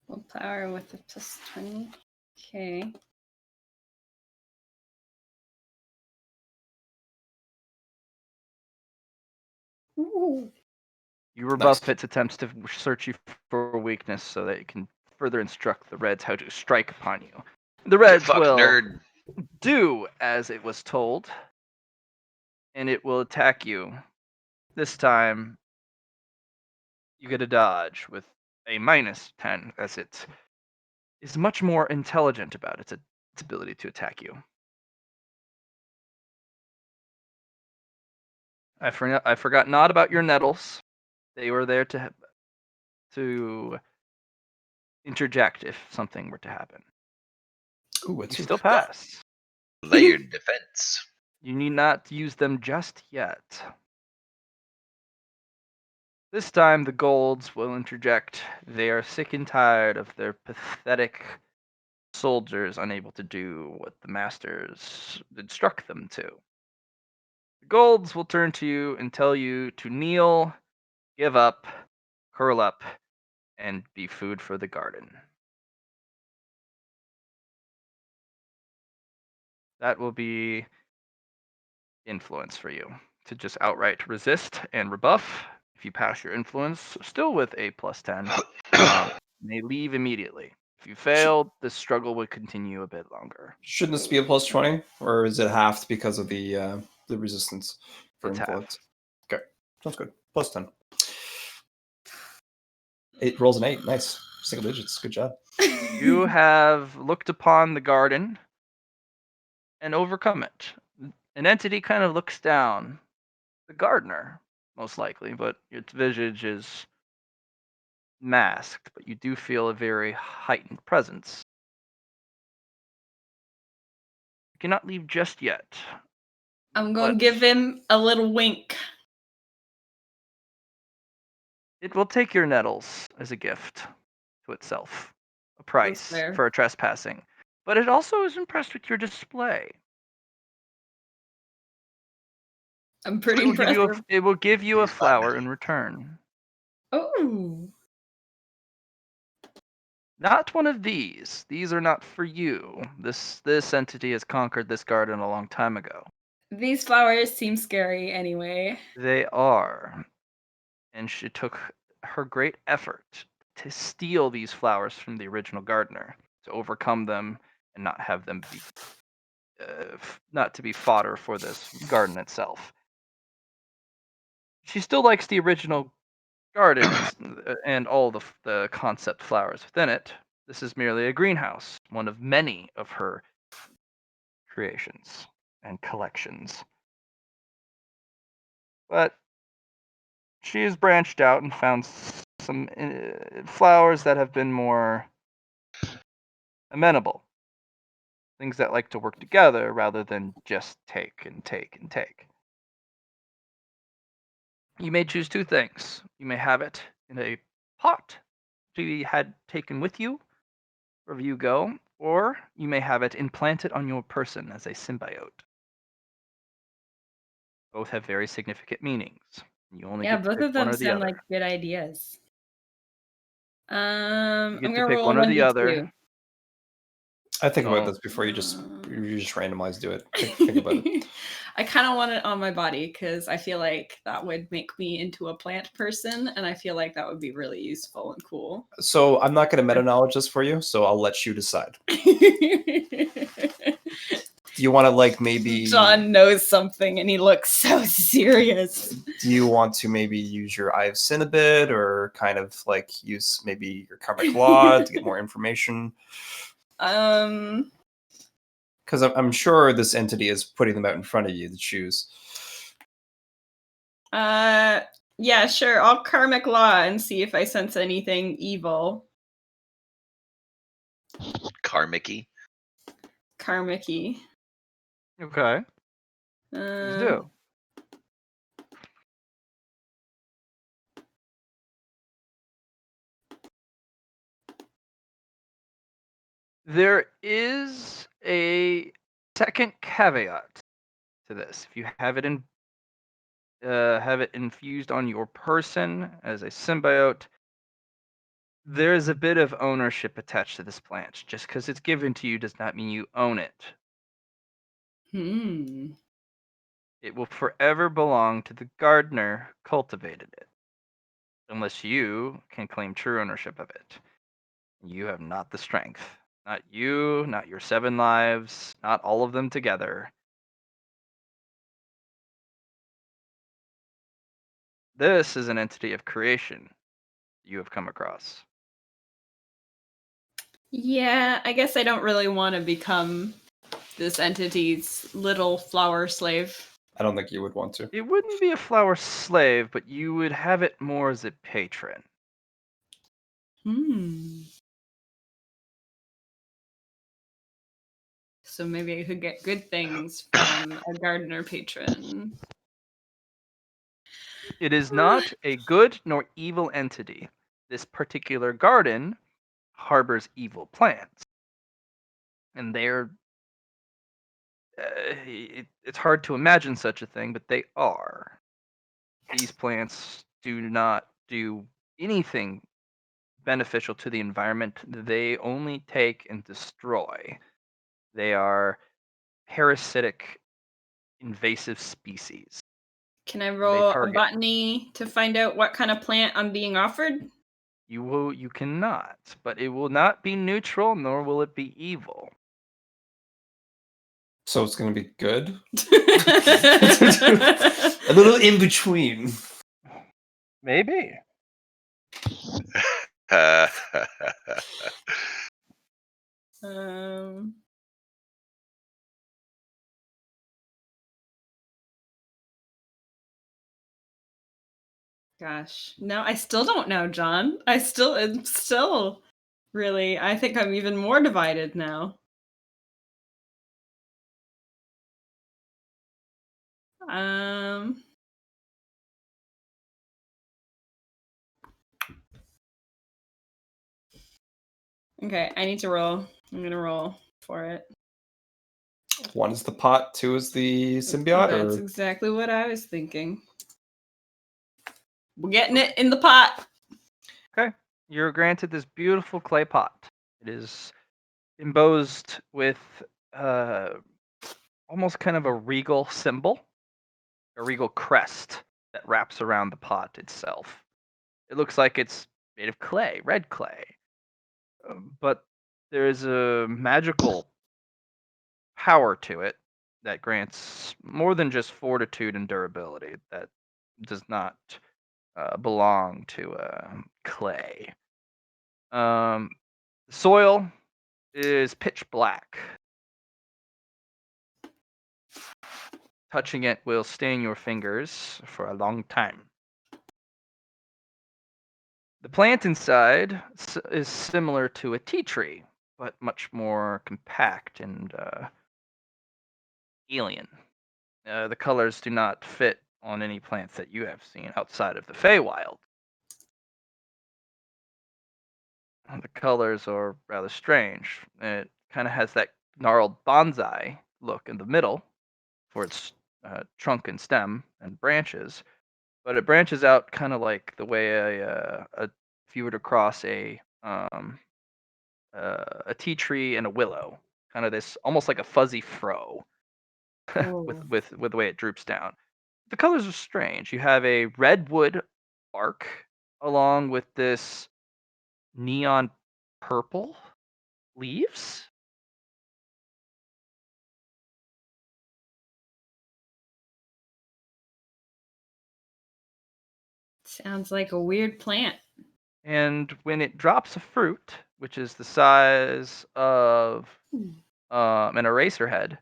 Willpower with a +20. Okay. Ooh. You rebuff Nice. its attempts to search you for weakness so that it can further instruct the Reds how to strike upon you. The Get Reds fucked, will nerd. do as it was told, and it will attack you. This time, you get a dodge with a -10, as it is much more intelligent about its ability to attack you. I forgot not about your nettles. They were there to interject if something were to happen. Ooh, what's You your still pass. Layered defense. You need not use them just yet. This time the golds will interject. They are sick and tired of their pathetic soldiers unable to do what the masters instruct them to. The golds will turn to you and tell you to kneel, give up, curl up, and be food for the garden. That will be influence for you to just outright resist and rebuff. If you pass your influence, still with a +10, may leave immediately. If you fail, the struggle would continue a bit longer. Shouldn't this be a +20, or is it halved because of the resistance for It's half. influence? Okay, sounds good. +10. 8 rolls an 8. Nice. Single digits. Good job. You have looked upon the garden and overcome it. An entity kind of looks down. The gardener, most likely, but its visage is masked, but you do feel a very heightened presence. You cannot leave just yet. I'm going to But give him a little wink. it will take your nettles as a gift to itself, a price fair. for a trespassing. But it also is impressed with your display. I'm pretty It will give you impressive. it will give you a He's fun. flower in return. Oh. Not one of these. These are not for you. This entity has conquered this garden a long time ago. These flowers seem scary anyway. They are. And she took her great effort to steal these flowers from the original gardener, to overcome them and not have them be not to be fodder for this garden itself. She still likes the original garden and all the concept flowers within it. This is merely a greenhouse, one of many of her creations and collections. But she has branched out and found some flowers that have been more amenable. Things that like to work together rather than just take and take and take. You may choose two things. You may have it in a pot to be had taken with you wherever you go, or you may have it implanted on your person as a symbiote. Both have very significant meanings. You only Yeah, get to both pick of one them or the sound other. like good ideas. You I'm get to gonna pick roll a one or the 1d2. other. I think about Oh. this before you just randomize do it. Think about it. I kind of want it on my body because I feel like that would make me into a plant person, and I feel like that would be really useful and cool. So I'm not going to meta knowledge this for you, so I'll let you decide. Do you want to like maybe? John knows something, and he looks so serious. Do you want to maybe use your Eye of Sin a bit, or kind of like use maybe your Karmic Law to get more information? Um, Because I'm sure this entity is putting them out in front of you to choose. yeah, sure. I'll karmic law and see if I sense anything evil. Karmic-y. Karmic-y. Okay. Let's do. There is a second caveat to this. If you have it infused on your person as a symbiote, there is a bit of ownership attached to this plant. Just because it's given to you does not mean you own it. It will forever belong to the gardener who cultivated it, unless you can claim true ownership of it. You have not the strength. Not you, not your 7 lives, not all of them together. This is an entity of creation you have come across. Yeah, I guess I don't really want to become this entity's little flower slave. I don't think you would want to. It wouldn't be a flower slave, but you would have it more as a patron. So maybe I could get good things from a gardener patron. It is not a good nor evil entity. This particular garden harbors evil plants. And they're. It's hard to imagine such a thing, but they are. These plants do not do anything beneficial to the environment. They only take and destroy. They are parasitic, invasive species. Can I roll a target- botany to find out what kind of plant I'm being offered? You cannot, but it will not be neutral, nor will it be evil. So it's going to be good? A little in between. Maybe. um, Gosh, no, I still don't know, John. I'm still really, I think I'm even more divided now. Okay, I need to roll. I'm gonna roll for it. 1 is the pot, 2 is the symbiote? That's Or... exactly what I was thinking. We're getting it in the pot. Okay. You're granted this beautiful clay pot. It is embossed with almost kind of a regal symbol, a regal crest that wraps around the pot itself. It looks like it's made of clay, red clay. But there's a magical power to it that grants more than just fortitude and durability that does not belong to clay. The soil is pitch black. Touching it will stain your fingers for a long time. The plant inside is similar to a tea tree, but much more compact and alien. The colors do not fit on any plants that you have seen outside of the Feywild. The colors are rather strange. It kind of has that gnarled bonsai look in the middle for its trunk and stem and branches, but it branches out kind of like the way if you were to cross a tea tree and a willow. kind of this almost like a fuzzy fro Oh. with the way it droops down. The colors are strange. You have a redwood bark along with this neon purple leaves. Sounds like a weird plant. And when it drops a fruit, which is the size of an eraser head,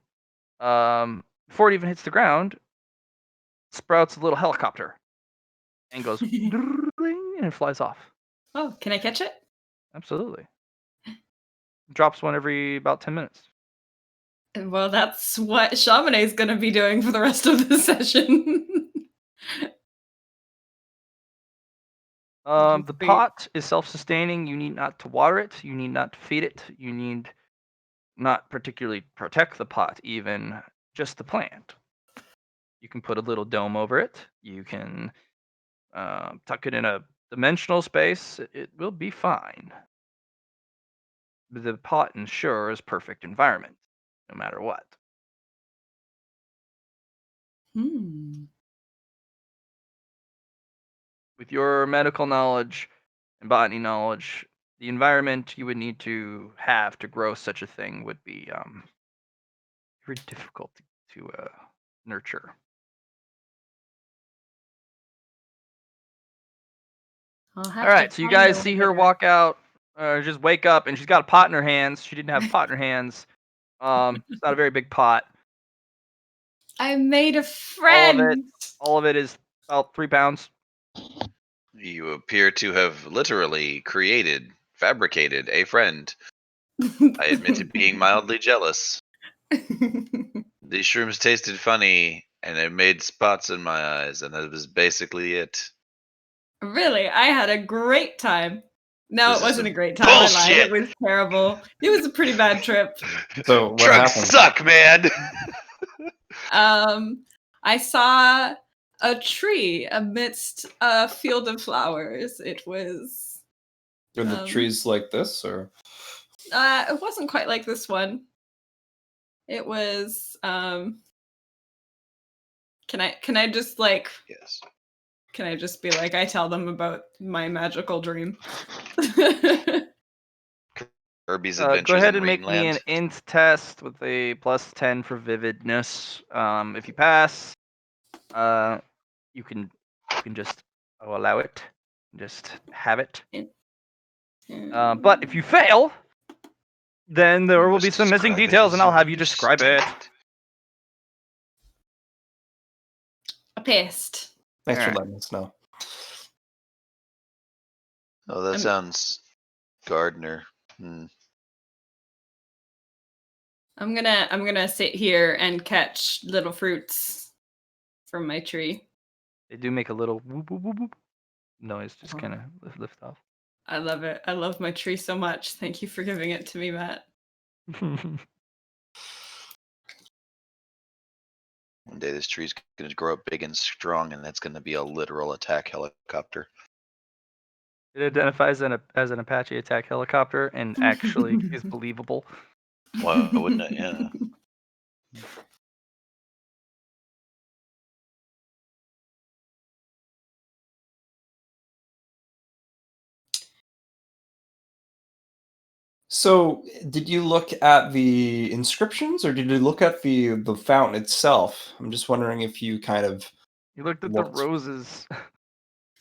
before it even hits the ground, sprouts a little helicopter and goes and it flies off. Oh, can I catch it? Absolutely. Drops one every about 10 minutes. Well, that's what Chamonix is going to be doing for the rest of the session. The Great. pot is self-sustaining. You need not to water it. You need not to feed it. You need not particularly protect the pot, even just the plant. You can put a little dome over it. You can tuck it in a dimensional space. It will be fine. The pot ensures perfect environment, no matter what. Hmm. With your medical knowledge and botany knowledge, the environment you would need to have to grow such a thing would be very difficult to nurture. I'll All have right, to so you find guys a see little her bit walk out, or just wake up, and she's got a pot in her hands. She didn't have a pot in her hands. It's not a very big pot. I made a friend. All of it is about 3 pounds. You appear to have literally fabricated a friend. I admit to being mildly jealous. These shrooms tasted funny, and it made spots in my eyes, and that was basically it. Really, I had a great time. No, This it is wasn't some a great time. I lied. bullshit. It was terrible. It was a pretty bad trip. So what Drugs happened? suck, man. I saw a tree amidst a field of flowers. It was Are the Um, trees like this, or it wasn't quite like this one. It was can I just like Yes. can I just be like I tell them about my magical dream? Kirby's Go Adventures ahead in and make me an Greenland. int test with a plus 10 for vividness. If you pass, you can just allow it, just have it. But if you fail, then there You will be must some missing describe it details, as and I'll have you understand describe it. A pest. thanks for Alright. letting us know. Oh, that I'm- sounds Gardner. I'm gonna sit here and catch little fruits from my tree. They do make a little whoop, whoop, whoop, whoop noise, just Oh. kind of lift off. I love it. I love my tree so much. Thank you for giving it to me, Matt. One day this tree's gonna grow up big and strong, and that's gonna be a literal attack helicopter. It identifies as an Apache attack helicopter and actually is believable. Why wouldn't it? Yeah. So, did you look at the inscriptions, or did you look at the fountain itself? I'm just wondering if you kind of You looked at What? the roses.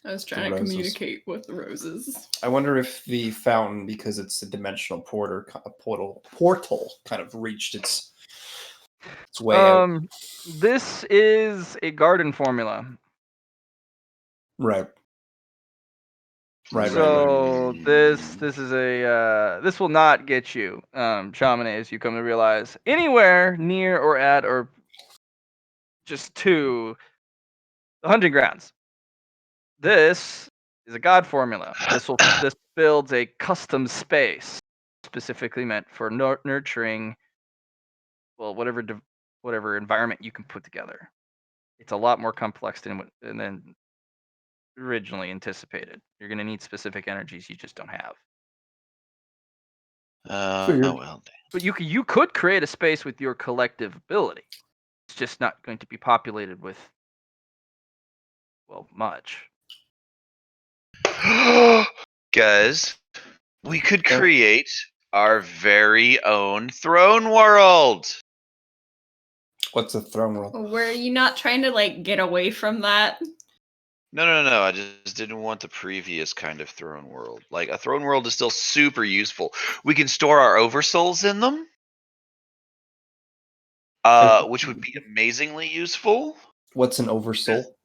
I was trying to roses. communicate with the roses. I wonder if the fountain, because it's a dimensional portal, kind of reached its way out. This is a garden formula. Right. Right. So this is a this will not get you, Chamonix, as you come to realize, anywhere near or at or just to the hunting grounds. This is a god formula. This builds a custom space specifically meant for nurturing, well, whatever environment you can put together. It's a lot more complex than originally anticipated. You're going to need specific energies you just don't have. Figured. Oh well. But you could create a space with your collective ability. It's just not going to be populated with, well, much. Guys, we could Okay. create our very own throne world. What's a throne world? Were you not trying to like get away from that? No. I just didn't want the previous kind of throne world. Like a throne world is still super useful. We can store our oversouls in them, which would be amazingly useful. What's an oversoul?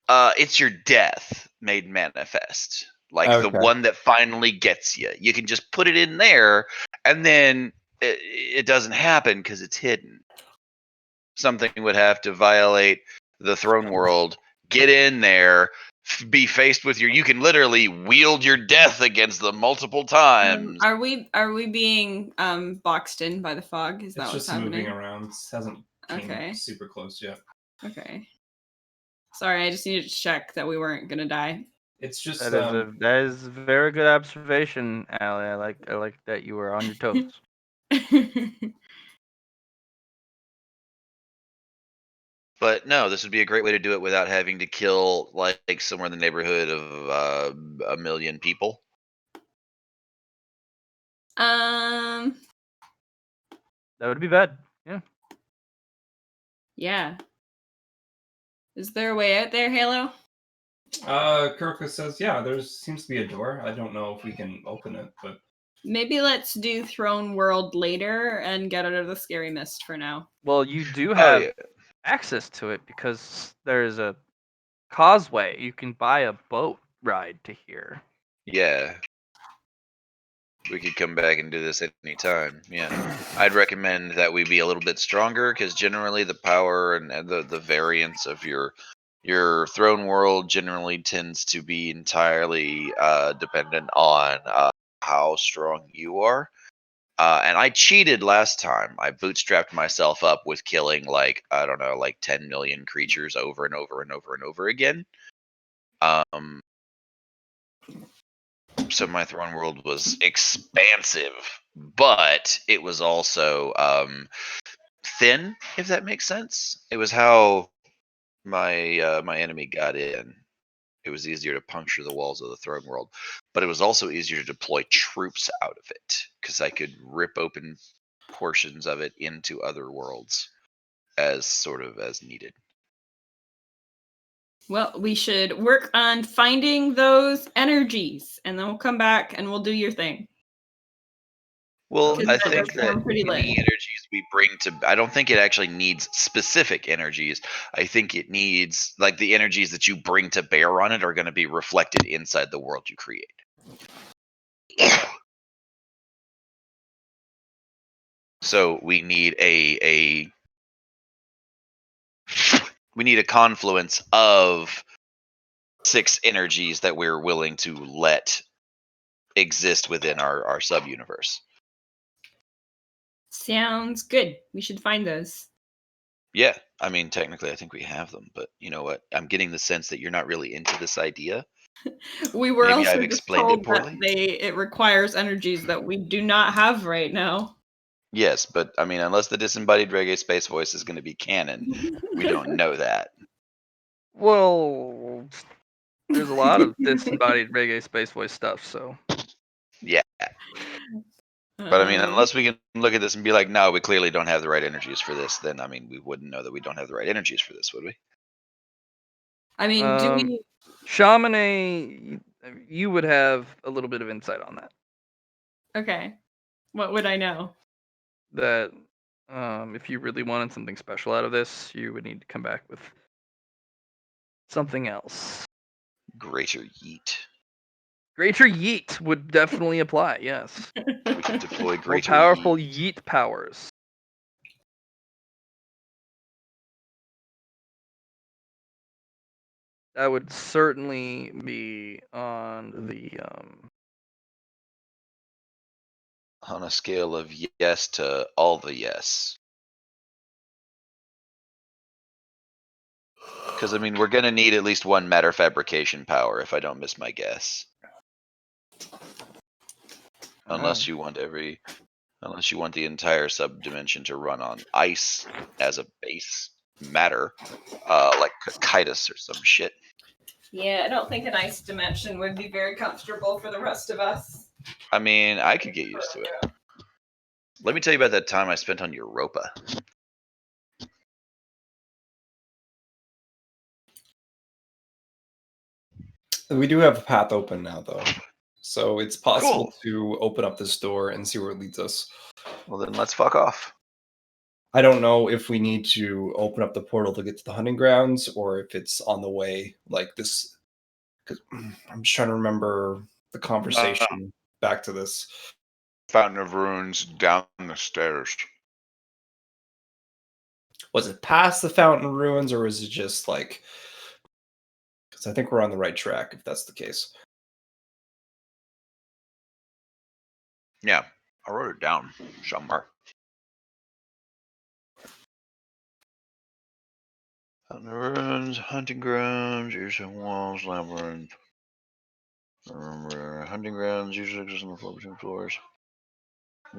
It's your death made manifest. Like the Okay. one that finally gets you. You can just put it in there, and then it doesn't happen because it's hidden. Something would have to violate the throne world, get in there, be faced with you can literally wield your death against them multiple times. Are we being boxed in by the fog? Is that It's what's just moving happening? around. It hasn't came Okay. super close yet. Okay. Sorry, I just needed to check that we weren't gonna die. It's just That is a very good observation, Allie. I like that you were on your toes. But no, this would be a great way to do it without having to kill like somewhere in the neighborhood of 1 million people. um. That would be bad. Yeah. Yeah. Is there a way out there, Halo? Kurka says, yeah, there seems to be a door. I don't know if we can open it, but Maybe let's do Throne World later and get out of the scary mist for now. Well, you do Oh have yeah. access to it because there's a causeway. You can buy a boat ride to here. Yeah. We could come back and do this anytime. Yeah. I'd recommend that we be a little bit stronger because generally the power and the variance of your throne world generally tends to be entirely dependent on how strong you are. And I cheated last time. I bootstrapped myself up with killing like I don't know, like 10 million creatures over and over and over and over again. So my throne world was expansive, but it was also thin, if that makes sense. It was how my enemy got in. It was easier to puncture the walls of the throne world, but it was also easier to deploy troops out of it because I could rip open portions of it into other worlds as needed. Well, we should work on finding those energies, and then we'll come back and we'll do your thing. Well, 'Cause I that think does that sound pretty lit. any energies we bring to, I don't think it actually needs specific energies. I think it needs, like, the energies that you bring to bear on it are going to be reflected inside the world you create. So we need we need a confluence of 6 energies that we're willing to let exist within our sub universe. Sounds good. We should find those. Yeah, I mean, technically, I think we have them, but you know what? I'm getting the sense that you're not really into this idea. We were Maybe also I've just explained it told that poorly. it requires energies that we do not have right now. Yes, but I mean, unless the disembodied reggae space voice is going to be canon, we don't know that. Well, there's a lot of disembodied reggae space voice stuff, so Yeah, but I mean, Um, unless we can look at this and be like, no, we clearly don't have the right energies for this, then I mean, we wouldn't know that we don't have the right energies for this, would we? I mean, do we? Chamonix, you would have a little bit of insight on that. Okay. What would I know? That if you really wanted something special out of this, you would need to come back with something else. Greater yeet. Greater yeet would definitely apply. Yes, We could deploy more greater powerful yeet. yeet powers. That would certainly be on the On a scale of yes to all the yes. Because I mean, we're gonna need at least one matter fabrication power, if I don't miss my guess. unless you want the entire subdimension to run on ice as a base matter, like Cocytus or some shit. Yeah, I don't think an ice dimension would be very comfortable for the rest of us. I mean, I could get used to it. Let me tell you about that time I spent on Europa. We do have a path open now, though. So it's possible Cool. to open up this door and see where it leads us. Well, then let's fuck off. I don't know if we need to open up the portal to get to the hunting grounds or if it's on the way like this. Because I'm just trying to remember the conversation back to this. Fountain of Ruins down the stairs. Was it past the Fountain Ruins or was it just like... Because I think we're on the right track if that's the case. Yeah, I wrote it down somewhere. Fountain of Ruins, hunting grounds, usually walls, labyrinth. Remember, hunting grounds usually exist on the floor between floors.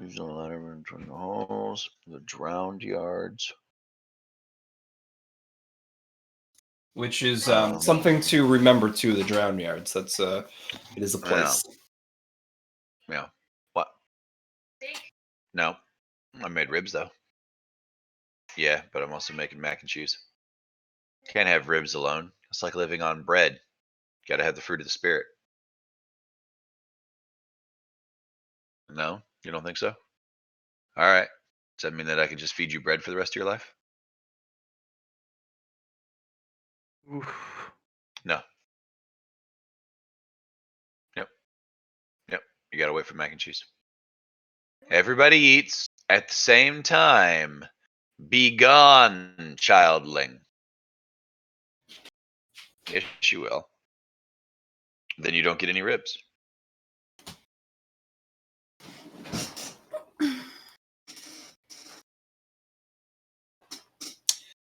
Use the ladder between the holes. The drowned yards. Which is something to remember too, the Drown Yards. That's it is a Yeah. place. Yeah. What? No. I made ribs though. Yeah, but I'm also making mac and cheese. Can't have ribs alone. It's like living on bread. Gotta have the fruit of the spirit. No? You don't think so? Alright. Does that mean that I could just feed you bread for the rest of your life? Oof. No. Yep. You gotta wait for mac and cheese. Everybody eats at the same time. Be gone, childling. Yes, you will. Then you don't get any ribs.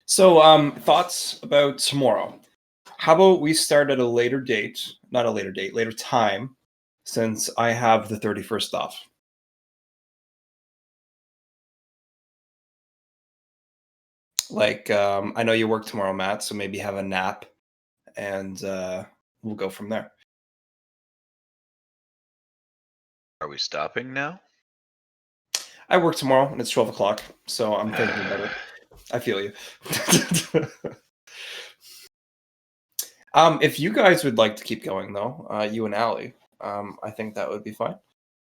So, thoughts about tomorrow? How about we start at a later date? Not a later date, later time, since I have the 31st off. Like, I know you work tomorrow, Matt, so maybe have a nap, and we'll go from there. Are we stopping now? I work tomorrow, and it's 12 o'clock, so I'm thinking about it. I feel you. If you guys would like to keep going, though, you and Allie, I think that would be fine.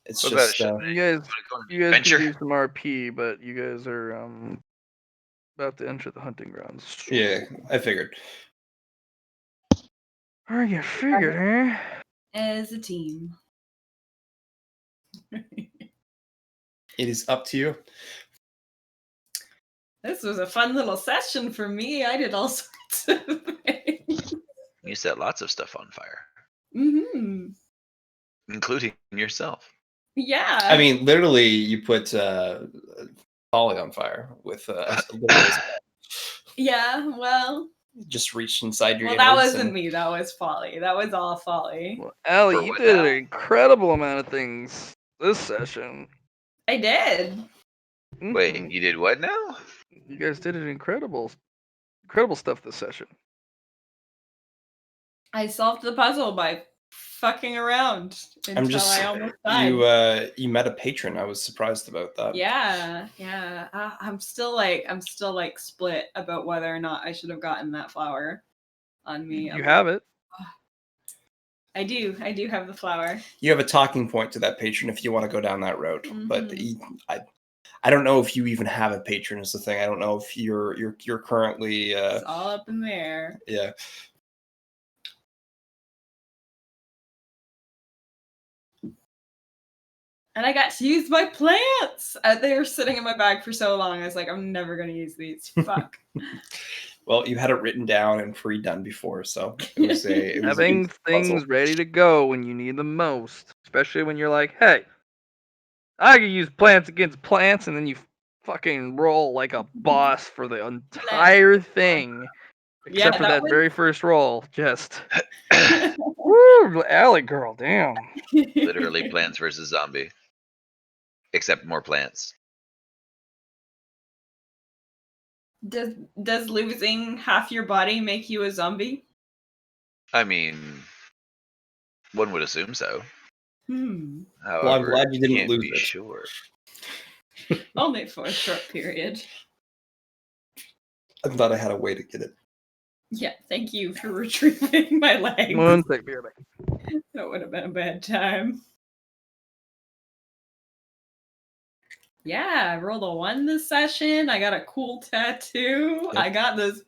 It's What about just a You guys, you guys Adventure? can do some RP, but you guys are about to enter the hunting grounds. yeah, I figured. Oh, you figured, huh? As a team. It is up to you. This was a fun little session for me. I did all sorts of things. You set lots of stuff on fire, Mm-hmm. including yourself. Yeah. I mean, literally, you put Polly on fire with literally yeah, well. just reached inside your. Well, that innards wasn't and- me. That was Folly. That was all Folly. Well, Allie, For you what did now? an incredible amount of things this session. I did. Wait, Mhm. you did what now? You guys did an incredible stuff this session. I solved the puzzle by fucking around until I'm just I almost died. you met a patron. I was surprised about that. Yeah. I'm still like split about whether or not I should have gotten that flower on me. You have it. I do have the flower. You have a talking point to that patron if you want to go down that road. But Mhm. I don't know if you even have a patron. Is the thing. I don't know if you're currently It's all up in the air. yeah. And I got to use my plants. They were sitting in my bag for so long. I was like, I'm never gonna use these. Fuck. Well, you had it written down and pre-done before, so it was a it was a Having puzzle. things ready to go when you need them most, especially when you're like, hey, I can use plants against plants, and then you fucking roll like a boss for the entire thing, except for that that was- very first roll. Just woo, Alley girl, damn. Literally Plants vs. Zombie. except more plants. Does losing half your body make you a zombie? I mean, one would assume so. Hmm. However, Well, I'm glad you didn't can't lose be it. sure. Only for a short period. I thought I had a way to get it. Yeah, thank you for retrieving my legs. One sec, be right back. That would have been a bad time. Yeah, I rolled a 1 this session. I got a cool tattoo. Yep. I got this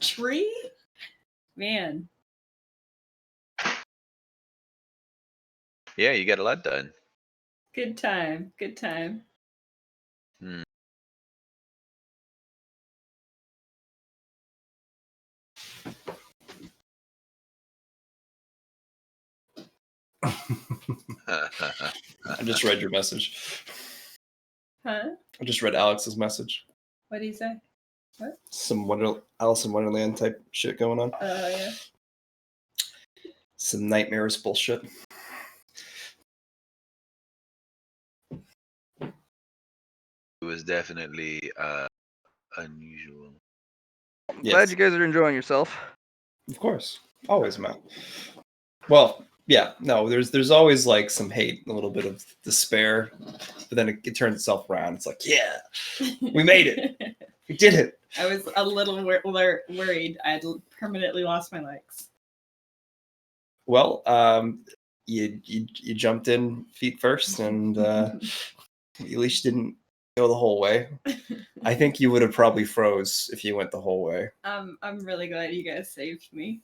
tree. Man. Yeah, you got a lot done. Good time. Good time. Hmm. I just read your message. Huh? I just read Alex's message. What do you say? Some Alice in Wonderland type shit going on. Oh, yeah. Some nightmares bullshit. It was definitely unusual. Glad you guys are enjoying yourself. Of course. Always, Matt. Well, yeah, no, there's always like some hate, a little bit of despair, but then it turns itself around. It's like, yeah, we made it. We did it. I was a little worried. I had permanently lost my legs. Well, you jumped in feet first, and at least you didn't go the whole way. I think you would have probably froze if you went the whole way. I'm really glad you guys saved me.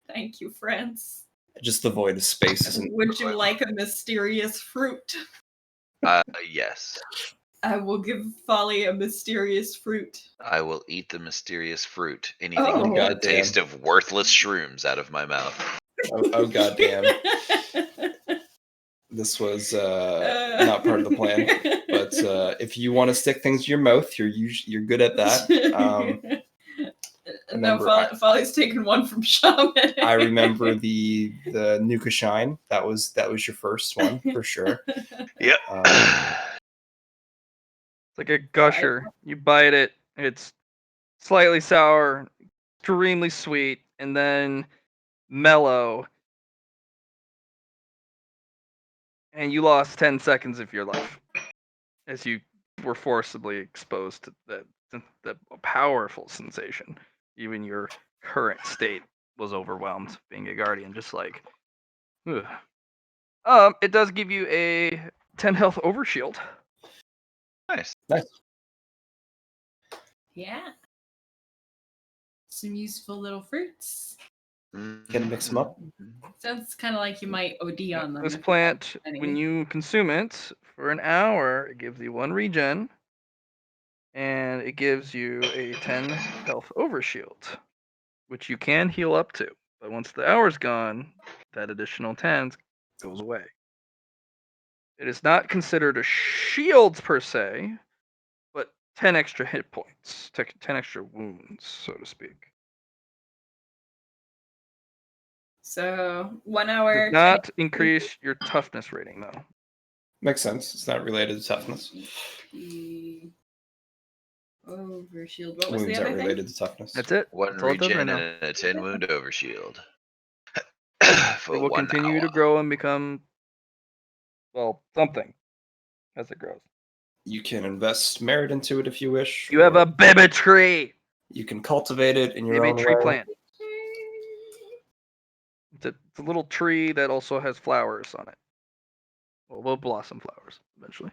Thank you, friends. Just the void of space isn't. Would you like a mysterious fruit? Yes. I will give Folly a mysterious fruit. I will eat the mysterious fruit. Anything Oh. to get the Goddamn. taste of worthless shrooms out of my mouth. Oh goddamn! This was not part of the plan. But if you want to stick things in your mouth, you're good at that. No, remember, Folly's taken one from Shaman. I remember the Nuka Shine. That was your first one for sure. Yep. It's like a gusher. You bite it, it's slightly sour, extremely sweet, and then mellow. And you lost 10 seconds of your life as you were forcibly exposed to the powerful sensation. Even your current state was overwhelmed being a guardian, just like. Ugh. It does give you a 10 health overshield. Nice. Yeah. Some useful little fruits. Can mix them up. Sounds kind of like you might OD on them. This if you plant, have any. when you consume it for an hour, it gives you 1 regen, and it gives you a 10 health overshield, which you can heal up to. But once the hour's gone, that additional 10 goes away. It is not considered a shield per se, but 10 extra hit points, 10 extra wounds, so to speak. So 1 hour. Does not increase your toughness rating, though. Makes sense. It's not related to toughness. Overshield. What was Wounds the other aren't thing? related to toughness. That's it. One That's all it does regen right now. and a 10 wound overshield. For It will 1 continue to hour. grow and become, well, something as it grows. You can invest merit into it if you wish. You have or a baby tree. You can cultivate it in your Baby own tree way. plant. It's a little tree that also has flowers on it. Well, will blossom flowers eventually.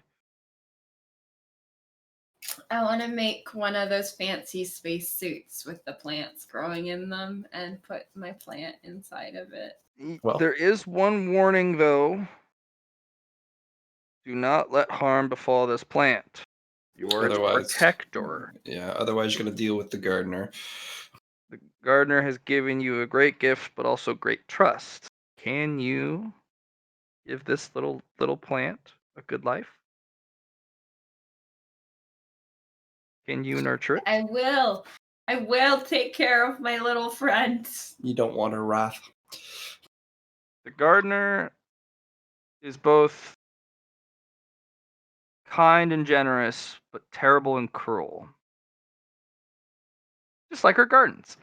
I want to make one of those fancy space suits with the plants growing in them and put my plant inside of it. Well- There is one warning, though. Do not let harm befall this plant. You are its Otherwise- protector. Yeah, otherwise you're going to deal with the gardener. The gardener has given you a great gift, but also great trust. Can you give this little plant a good life? Can you nurture it? I will. I will take care of my little friends. You don't want her wrath. The gardener is both kind and generous, but terrible and cruel. Just like her gardens.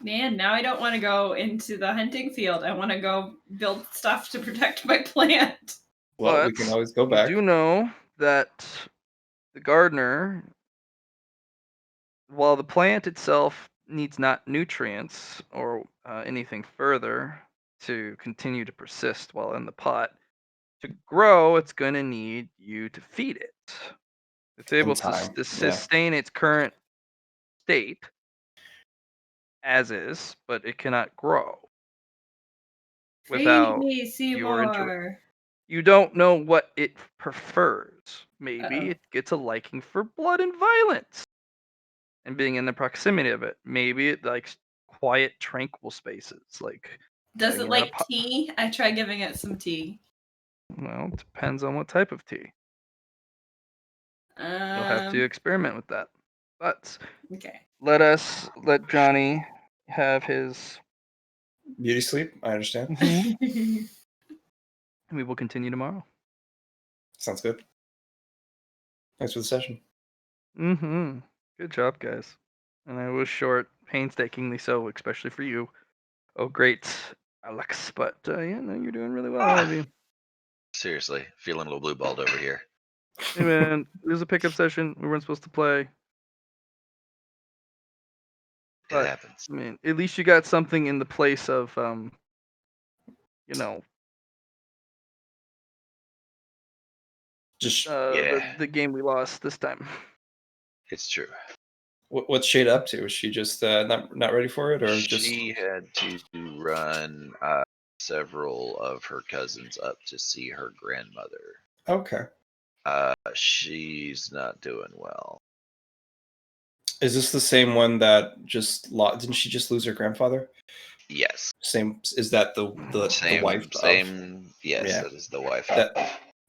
Man, now I don't want to go into the hunting field. I want to go build stuff to protect my plant. Well, we But can always go you back. do know that the gardener, while the plant itself needs not nutrients or anything further to continue to persist while in the pot, to grow, it's going to need you to feed it. It's able to time, yeah. sustain its current state as is, but it cannot grow Feed without me, your intuition. Seymour. You don't know what it prefers. Maybe Uh-oh. it gets a liking for blood and violence and being in the proximity of it. Maybe it likes quiet, tranquil spaces. Like, Does hanging it out a like tea? I try giving it some tea. well, it depends on what type of tea. You'll have to Um. experiment with that. But Okay. let Johnny have his. Beauty sleep, I understand. And we will continue tomorrow. Sounds good. Thanks for the session. Mm-hmm. Good job, guys. And I was short, painstakingly so, especially for you. Oh, great, Alex. But yeah, no, you're doing really well, all of you. Seriously, feeling a little blue balled over here. Hey, man, it was a pickup session. We weren't supposed to play. It But happens. I mean, at least you got something in the place of, you know, Just Yeah. the game we lost this time. It's true. what's Shade up to? Is she just not ready for it, or just She had to run several of her cousins up to see her grandmother. okay? She's not doing well. Is this the same one that just didn't she just lose her grandfather? Yes. Same. Is that the wife of? Same. Yes, Yeah. that is the wife.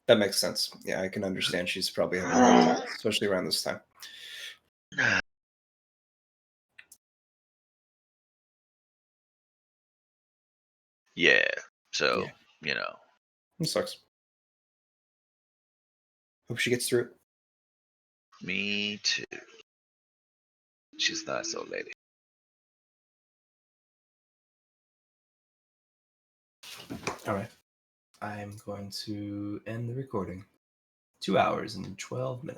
That makes sense. Yeah, I can understand. She's probably having a hard time, especially around this time. Yeah. So Yeah. you know, It sucks. Hope she gets through it. me too. She's a nice old lady. All right. I'm going to end the recording. 2 hours and 12 minutes.